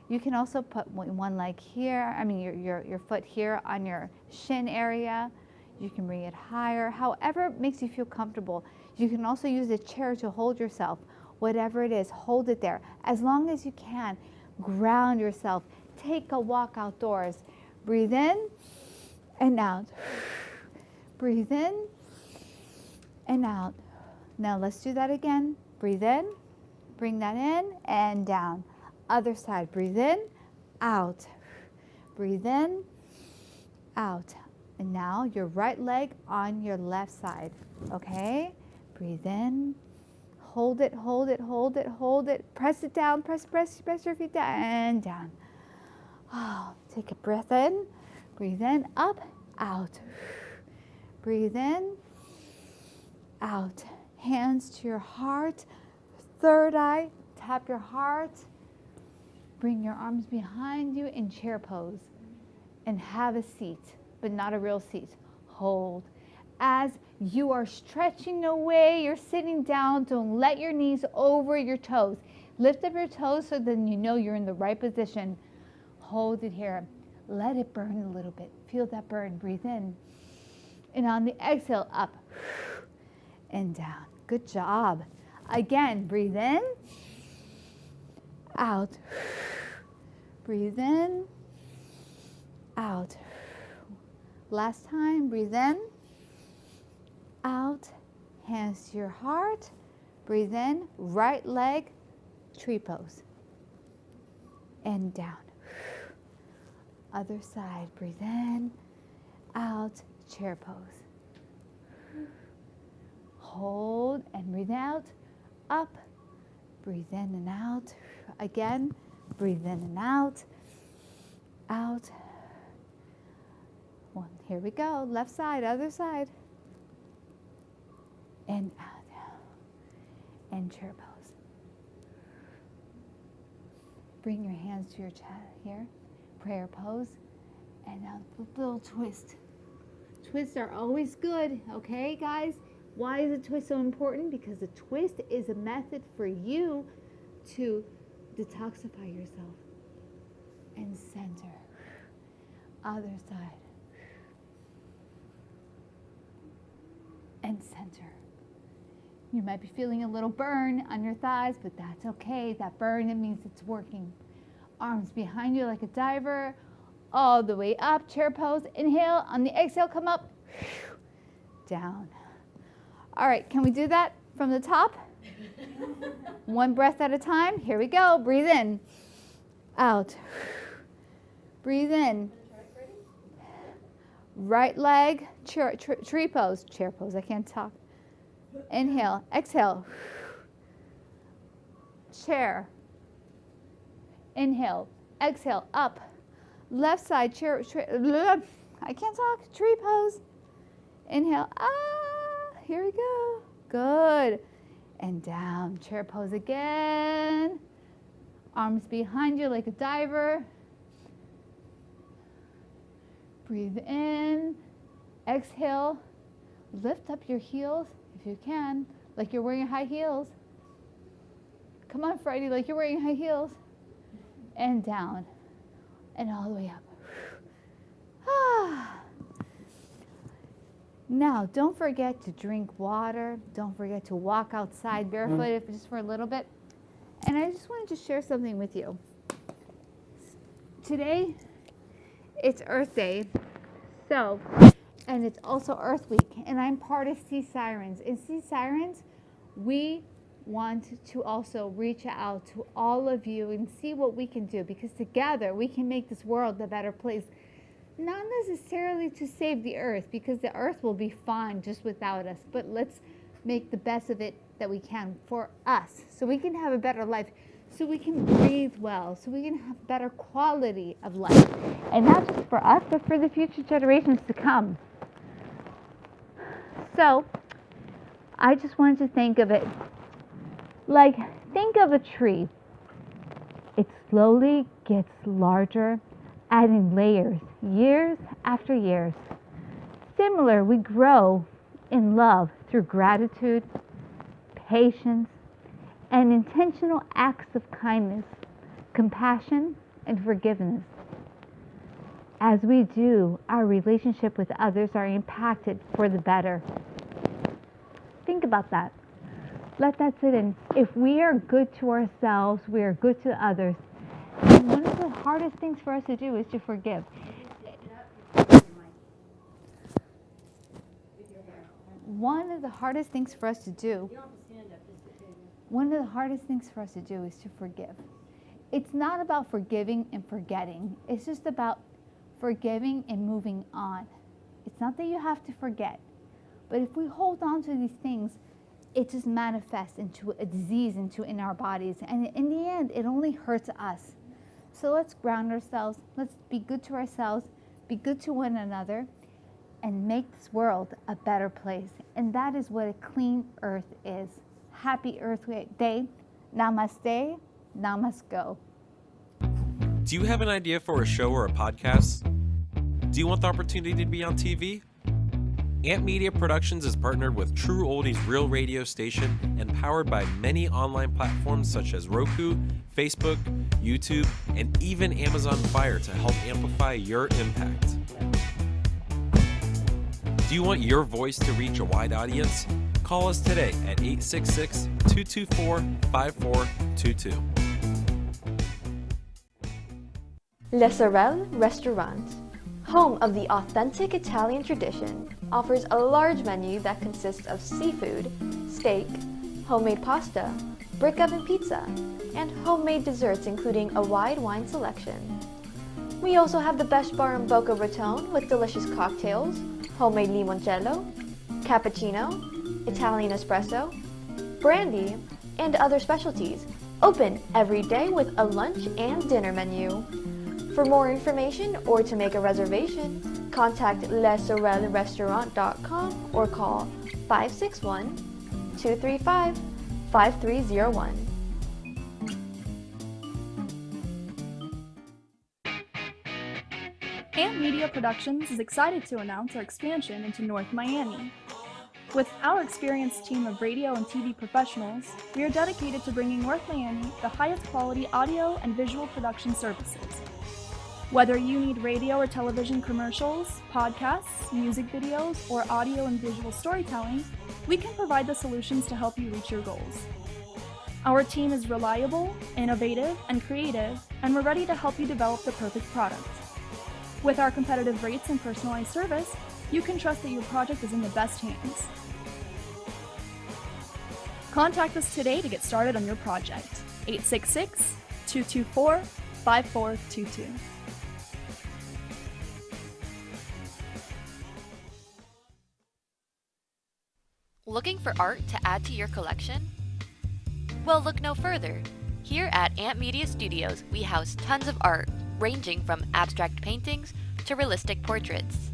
You can also put one leg here, your foot here on your shin area. You can bring it higher, however it makes you feel comfortable. You can also use a chair to hold yourself. Whatever it is, hold it there. As long as you can, ground yourself. Take a walk outdoors. Breathe in and out. Breathe in and out. Now let's do that again. Breathe in, bring that in and down. Other side, breathe in, out. Breathe in, out. And now your right leg on your left side, okay? Breathe in, hold it, hold it, hold it, hold it. Press it down, press your feet down and down. Oh, take a breath in, breathe in, up, out. Breathe in, out. Hands to your heart, third eye, tap your heart. Bring your arms behind you in chair pose and have a seat, but not a real seat. Hold. As you are stretching away, you're sitting down. Don't let your knees over your toes. Lift up your toes so then you know you're in the right position. Hold it here. Let it burn a little bit. Feel that burn. Breathe in. And on the exhale, up and down. Good job. Again, breathe in. Out. Breathe in, out. Last time, breathe in, out. Hands to your heart. Breathe in, right leg, tree pose. And down. Other side, breathe in, out, chair pose. Hold and breathe out. Up. Breathe in and out. Again. Breathe in and out. Out. One. Here we go. Left side, other side. And out. And chair pose. Bring your hands to your chest here. Prayer pose. And now a little twist. Twists are always good, okay, guys? Why is a twist so important? Because a twist is a method for you to detoxify yourself and center. Other side. And center. You might be feeling a little burn on your thighs, but that's okay. That burn, it means it's working. Arms behind you like a diver. All the way up, chair pose. Inhale. On the exhale, come up. Down. All right, can we do that from the top? One breath at a time. Here we go. Breathe in. Out. Breathe in. Right leg, tree pose. Chair pose, I can't talk. Inhale. Exhale. Chair. Inhale. Exhale. Up. Left side, chair, I can't talk, tree pose. Inhale, here we go. Good. And down, chair pose again. Arms behind you like a diver. Breathe in, exhale. Lift up your heels if you can, like you're wearing high heels. Come on, Friday, like you're wearing high heels. And down. And all the way up. Now, don't forget to drink water. Don't forget to walk outside barefoot just for a little bit. And I just wanted to share something with you. Today, it's Earth Day. So, and it's also Earth Week. And I'm part of Sea Sirens. In Sea Sirens, we want to also reach out to all of you and see what we can do, because together we can make this world a better place. Not necessarily to save the earth, because the earth will be fine just without us, but let's make the best of it that we can for us, so we can have a better life, so we can breathe well, so we can have better quality of life, and not just for us, but for the future generations to come. So I just wanted to think of it like, think of a tree. It slowly gets larger, adding layers, years after years. Similar, we grow in love through gratitude, patience, and intentional acts of kindness, compassion, and forgiveness. As we do, our relationship with others are impacted for the better. Think about that. Let that sit in. If we are good to ourselves, we are good to others. And one of the hardest things for us to do is to forgive. One of the hardest things for us to do is to forgive. It's not about forgiving and forgetting. It's just about forgiving and moving on. It's not that you have to forget. But if we hold on to these things, it just manifests into a disease in our bodies. And in the end, it only hurts us. So let's ground ourselves. Let's be good to ourselves, be good to one another, and make this world a better place. And that is what a clean earth is. Happy Earth Day. Namaste. Namasko. Do you have an idea for a show or a podcast? Do you want the opportunity to be on TV? Amp Media Productions is partnered with True Oldies Real Radio Station and powered by many online platforms such as Roku, Facebook, YouTube, and even Amazon Fire to help amplify your impact. Do you want your voice to reach a wide audience? Call us today at 866-224-5422. Le Sorel Restaurant, home of the authentic Italian tradition, offers a large menu that consists of seafood, steak, homemade pasta, brick oven pizza, and homemade desserts including a wide wine selection. We also have the best bar in Boca Raton with delicious cocktails, homemade limoncello, cappuccino, Italian espresso, brandy, and other specialties. Open every day with a lunch and dinner menu. For more information or to make a reservation, contact lesorelrestaurant.com or call 561-235-5301. Ant Media Productions is excited to announce our expansion into North Miami. With our experienced team of radio and TV professionals, we are dedicated to bringing North Miami the highest quality audio and visual production services. Whether you need radio or television commercials, podcasts, music videos, or audio and visual storytelling, we can provide the solutions to help you reach your goals. Our team is reliable, innovative, and creative, and we're ready to help you develop the perfect product. With our competitive rates and personalized service, you can trust that your project is in the best hands. Contact us today to get started on your project. 866-224-5422. Looking for art to add to your collection? Well, look no further. Here at Ant Media Studios, we house tons of art, ranging from abstract paintings to realistic portraits.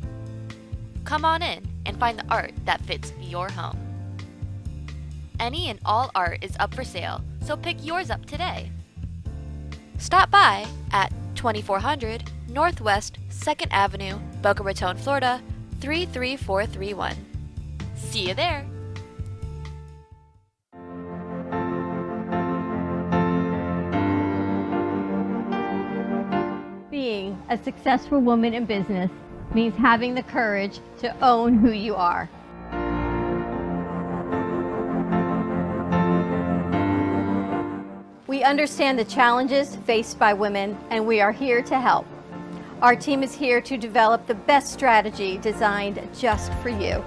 Come on in and find the art that fits your home. Any and all art is up for sale, so pick yours up today. Stop by at 2400 Northwest 2nd Avenue, Boca Raton, Florida 33431. See you there! Being a successful woman in business means having the courage to own who you are. We understand the challenges faced by women, and we are here to help. Our team is here to develop the best strategy designed just for you.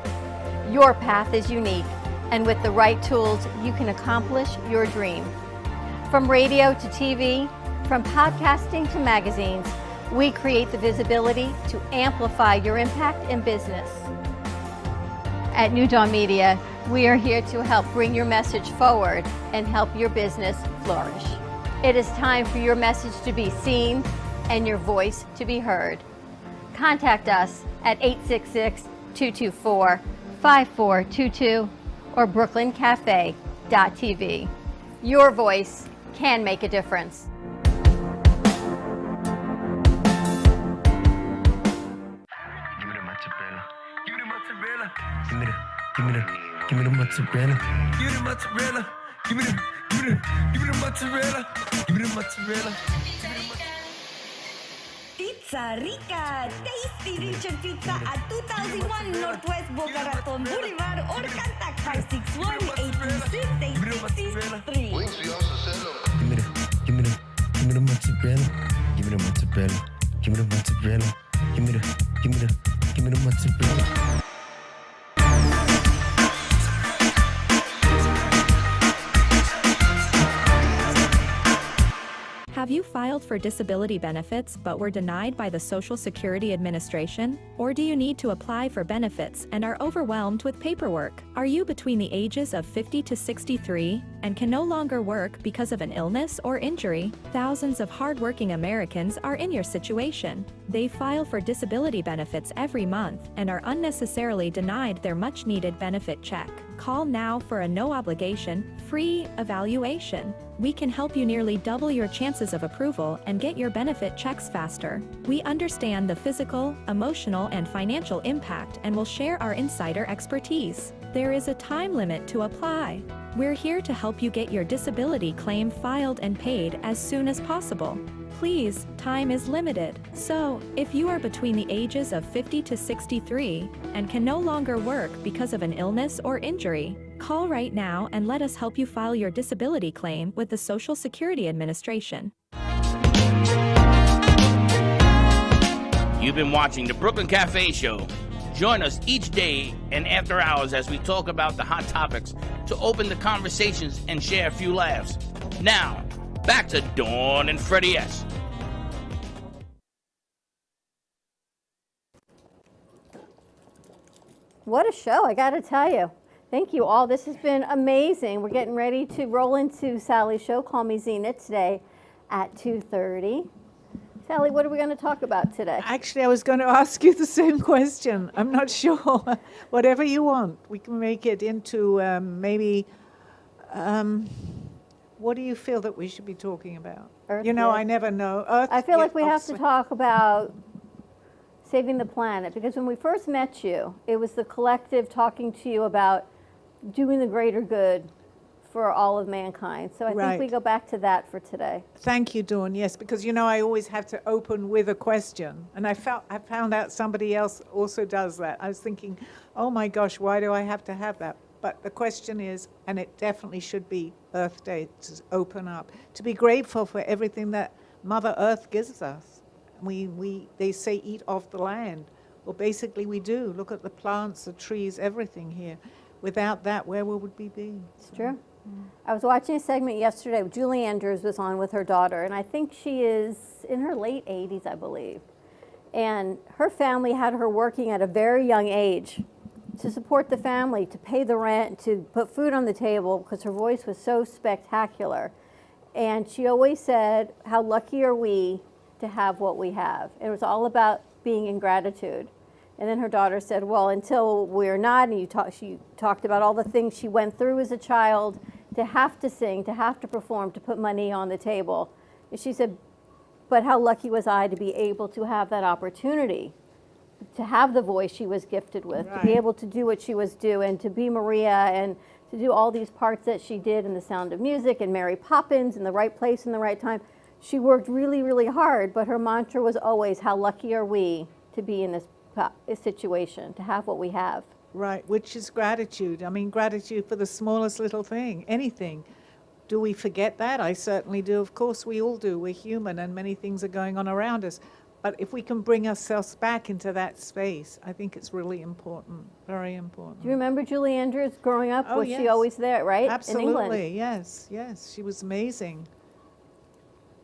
Your path is unique, and with the right tools, you can accomplish your dream. From radio to TV, from podcasting to magazines, we create the visibility to amplify your impact in business. At New Dawn Media, we are here to help bring your message forward and help your business flourish. It is time for your message to be seen and your voice to be heard. Contact us at 866-224-5422 or brooklyncafe.tv. Your voice can make a difference. Give me the mozzarella. Give me the mozzarella. Give me the mozzarella. Give me the mozzarella. Pizza Rica, tasty rich and pizza at 2001 Northwest Boca Raton Boulevard or contact 561-826-8663. Give me the mozzarella. Give me the mozzarella. Give me the mozzarella. Give me the mozzarella. Have you filed for disability benefits but were denied by the Social Security Administration? Or do you need to apply for benefits and are overwhelmed with paperwork? Are you between the ages of 50 to 63 and can no longer work because of an illness or injury? Thousands of hardworking Americans are in your situation. They file for disability benefits every month and are unnecessarily denied their much-needed benefit check. Call now for a no-obligation, free evaluation. We can help you nearly double your chances of approval and get your benefit checks faster. We understand the physical, emotional, and financial impact and will share our insider expertise. There is a time limit to apply. We're here to help you get your disability claim filed and paid as soon as possible. Please, time is limited. So, if you are between the ages of 50 to 63 and can no longer work because of an illness or injury, call right now and let us help you file your disability claim with the Social Security Administration. You've been watching the Brooklyn Cafe Show. Join us each day and after hours as we talk about the hot topics to open the conversations and share a few laughs. Now, back to Dawn and Freddie S. What a show, I got to tell you. Thank you all. This has been amazing. We're getting ready to roll into Sally's show, Call Me Zenith, today at 2:30. Sally, what are we going to talk about today? Actually, I was going to ask you the same question. I'm not sure. Whatever you want. We can make it into maybe, what do you feel that we should be talking about? Earth You know, Day. I never know. Earth, I feel yeah, like we have to obviously. talk about saving the planet, because when we first met you, it was the collective talking to you about doing the greater good for all of mankind. So I think we Right. go back to that for today. Thank you, Dawn. Yes, because you know I always have to open with a question, and I found out somebody else also does that. I was thinking, oh my gosh, why do I have to have that? But the question is, and it definitely should be Earth Day to open up, to be grateful for everything that Mother Earth gives us. They say eat off the land. Well, basically we do. Look at the plants, the trees, everything here. Without that, where would we be? It's true. I was watching a segment yesterday. Julie Andrews was on with her daughter, and I think she is in her late 80s, I believe. And her family had her working at a very young age to support the family, to pay the rent, to put food on the table, because her voice was so spectacular. And she always said, how lucky are we to have what we have? It was all about being in gratitude. And then her daughter said, well, until we're not, and she talked about all the things she went through as a child, to have to sing, to have to perform, to put money on the table. And she said, but how lucky was I to be able to have that opportunity, to have the voice she was gifted with, to be able to do what she was doing, to be Maria, and to do all these parts that she did in The Sound of Music and Mary Poppins, in the right place in the right time. She worked really, really hard, but her mantra was always, how lucky are we to be in this situation, to have what we have. Right, which is gratitude. I mean, gratitude for the smallest little thing, anything. Do we forget that? I certainly do. Of course, we all do. We're human, and many things are going on around us. But if we can bring ourselves back into that space, I think it's really important, very important. Do you remember Julie Andrews growing up? Oh, Was yes. she always there, right? Absolutely, In England. yes, yes. She was amazing.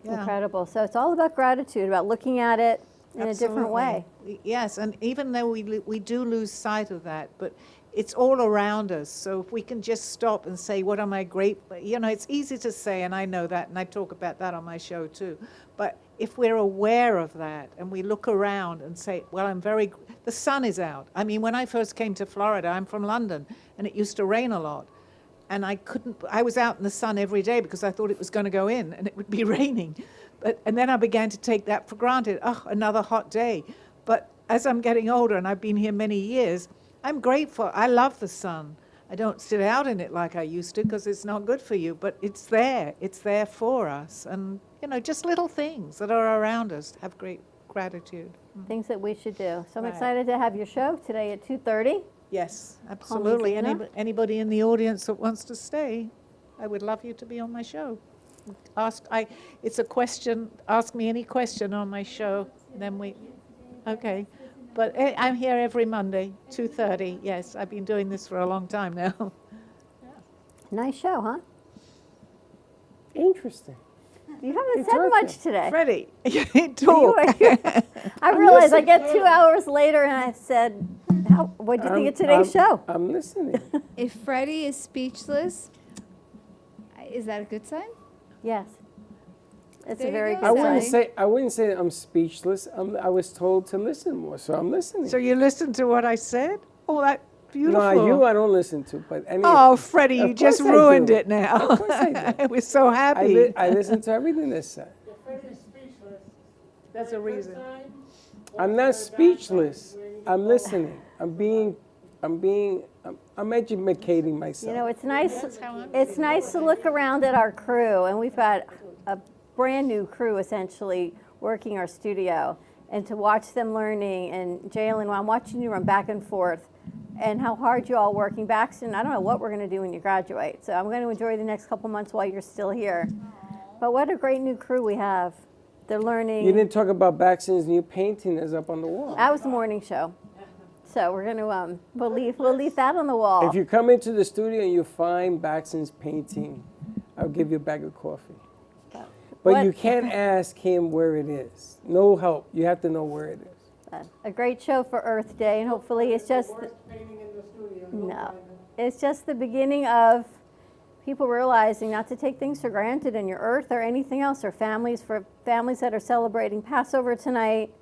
Yeah. Incredible. So it's all about gratitude, about looking at it in a different way. Yes, and even though we do lose sight of that, but it's all around us. So if we can just stop and say, what am I grateful? You know, it's easy to say, and I know that, and I talk about that on my show too. But if we're aware of that and we look around and say, well, the sun is out. I mean, when I first came to Florida, I'm from London, and it used to rain a lot. And I was out in the sun every day because I thought it was going to go in and it would be raining. And then I began to take that for granted. Oh, another hot day. But as I'm getting older, and I've been here many years, I'm grateful. I love the sun. I don't sit out in it like I used to because it's not good for you, but it's there. It's there for us. And, you know, just little things that are around us have great gratitude. Things that we should do. So I'm Right. excited to have your show today at 2:30. Yes, absolutely. Zena. Anybody in the audience that wants to stay, I would love you to be on my show. It's a question. Ask me any question on my show, and then okay. But I'm here every Monday, 2:30. Yes, I've been doing this for a long time now. Nice show, huh? Interesting. You haven't said much today. Freddie, talk. I realized I get 2 hours later and I said, what do you think of today's show? I'm listening. If Freddie is speechless, is that a good sign? Yes. It's There a you very go, good I wouldn't say I'm speechless. I was told to listen more, so I'm listening. So you listened to what I said? Oh, that's beautiful. No, you I don't listen to, but any. Oh, Freddie, you Of just course I ruined do. it now. Of course I do. We're so happy. I listen to everything they say. That's a reason. I'm not speechless. I'm listening. I'm educating myself. You know, it's nice. It's nice to look around at our crew, and we've got a brand new crew essentially working our studio, and to watch them learning. And Jalen, I'm watching you run back and forth, and how hard you all working. Baxton, I don't know what we're going to do when you graduate, so I'm going to enjoy the next couple months while you're still here. But what a great new crew we have. They're learning. You didn't talk about Baxton's new painting that's up on the wall. That was the morning show. So we're going to we'll leave that on the wall. If you come into the studio and you find Baxton's painting, I'll give you a bag of coffee. But you can't ask him where it is. No help. You have to know where it is. A great show for Earth Day, and hopefully it's just No. It's just the beginning of people realizing not to take things for granted in your earth or anything else, or for families that are celebrating Passover tonight.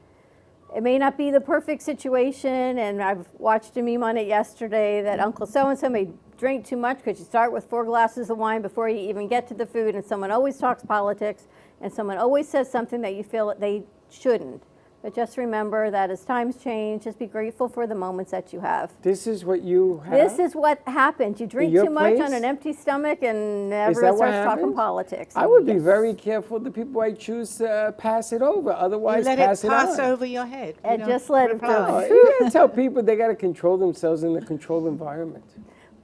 It may not be the perfect situation, and I've watched a meme on it yesterday that Uncle so-and-so may drink too much because you start with 4 glasses of wine before you even get to the food, and someone always talks politics, and someone always says something that you feel that they shouldn't. But just remember that as times change, just be grateful for the moments that you have. This is what you have? This is what happens. You drink your too much place? on an empty stomach and Is that everyone what starts talking happens? politics. I would be Yes. very careful the people I choose to pass it over. Otherwise, You let pass it it pass on. over your head. You And don't just let it reply. No, you gotta tell people they gotta control themselves in a controlled environment.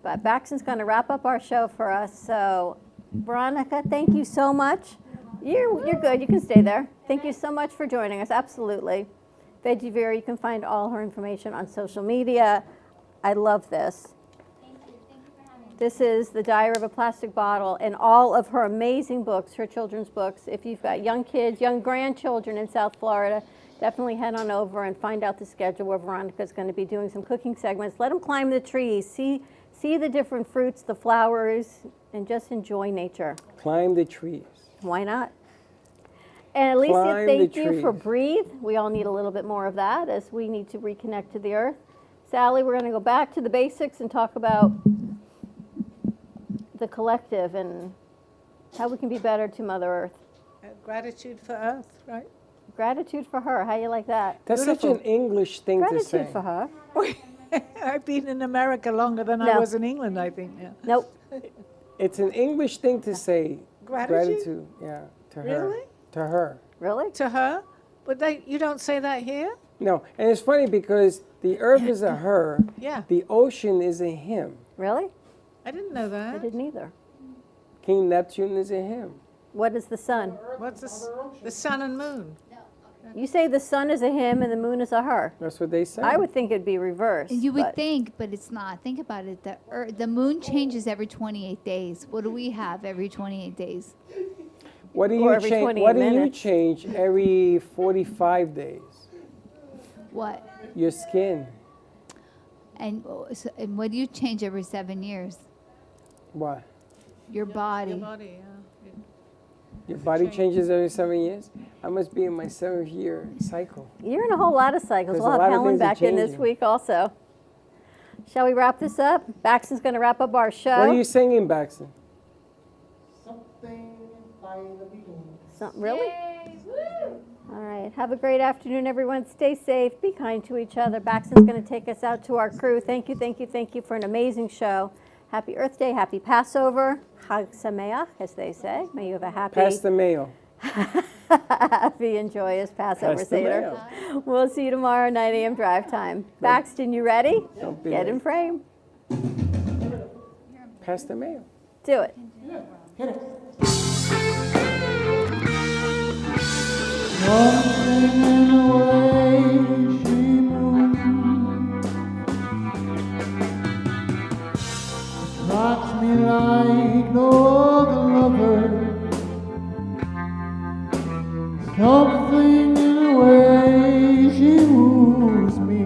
But Baxton's going to wrap up our show for us. So, Veronica, thank you so much. You're good. You can stay there. Thank you so much for joining us. Absolutely. Veggie Vera, you can find all her information on social media. I love this. This is The Diary of a Plastic Bottle and all of her amazing books, her children's books. If you've got young kids, young grandchildren in South Florida, definitely head on over and find out the schedule where Veronica's going to be doing some cooking segments. Let them climb the trees, see the different fruits, the flowers, and just enjoy nature. Climb the trees. Why not? And Alicia, Climb thank the you for trees. Breathe. We all need a little bit more of that as we need to reconnect to the earth. Sally, we're going to go back to the basics and talk about the collective and how we can be better to Mother Earth. Gratitude for Earth, right? Gratitude for her. How you like that? That's such Beautiful. an English thing to say. Gratitude for her. I've been in America longer than I No. was in England, I think. Yeah. Nope. It's an English thing to say. Gratitude? Yeah, to her. Really? To her. Really? To her? But you don't say that here? No, and it's funny because the earth is a her. Yeah. The ocean is a him. Really? I didn't know that. I didn't either. King Neptune is a him. What is the sun? What's the sun and moon? You say the sun is a him and the moon is a her. That's what they say. I would think it'd be reversed. You would but think, but it's not. Think about it. The moon changes every 28 days. What do we have every 28 days? What do Or you every change? 28 What do you minutes. change every 45 days? What? Your skin. And what do you change every 7 years? What? Your body. Your body, yeah. Your body changes every 7 years? I must be in my 7th year cycle. You're in a whole lot of cycles. 'Cause We'll a have lot of Helen things are back in this changing. week also. Shall we wrap this up? Baxton's going to wrap up our show. What are you singing, Baxton? Really? All right. Have a great afternoon, everyone. Stay safe. Be kind to each other. Baxton's going to take us out to our crew. Thank you, thank you, thank you for an amazing show. Happy Earth Day. Happy Passover. Chag Sameach, as they say. May you have a happy, Pass the mail. happy and joyous Passover Pass the Seder. mail. We'll see you tomorrow, 9 a.m. drive time. Baxton, you ready? Don't be Get late. in frame. Pass the mail. Do it. Rocks me like no other lover. Something in the way she woos me.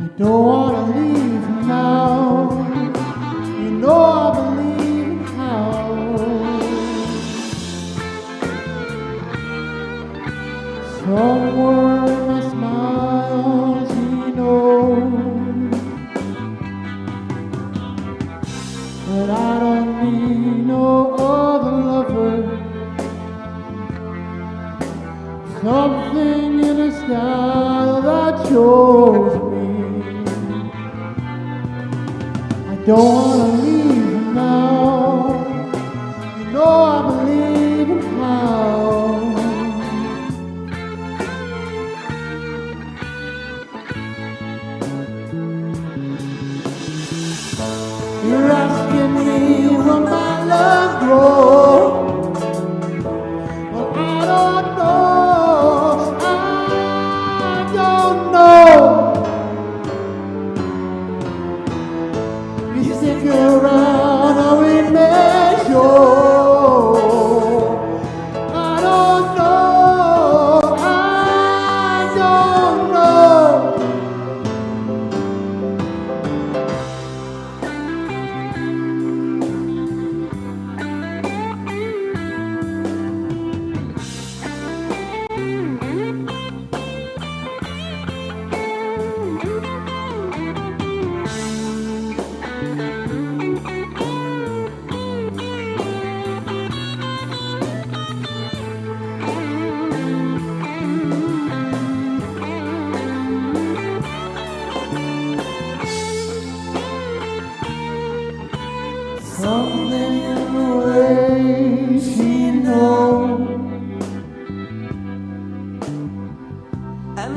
I don't wanna leave her now. You know I believe in how. Somewhere in my smile she knows that I don't need no other lover. Something in the sky that shows me I don't wanna leave her now. You know I believe in how. You're asking me will my love grow? Well, I don't know. I don't know. You said you're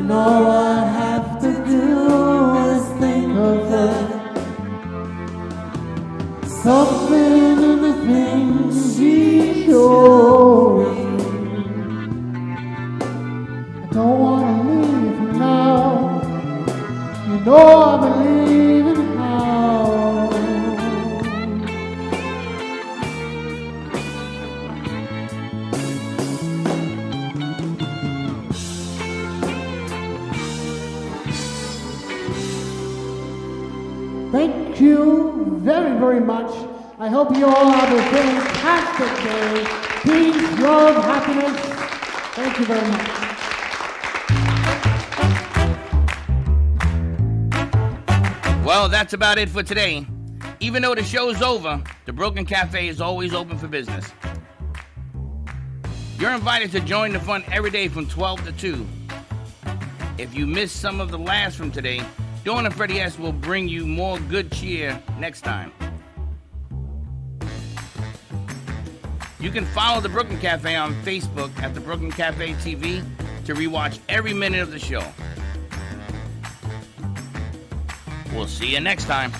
and all I have to do is think of that. Something in the things she showed me. I don't want to leave her now. You know I believe in how. Thank you very, very much. I hope you all have a fantastic day. Peace, love, happiness. Thank you very much. Well, that's about it for today. Even though the show's over, the Brooklyn Cafe is always open for business. You're invited to join the fun every day from 12 to 2. If you missed some of the laughs from today, Dawn and Freddie S. will bring you more good cheer next time. You can follow the Brooklyn Cafe on Facebook at the Brooklyn Cafe TV to rewatch every minute of the show. We'll see you next time.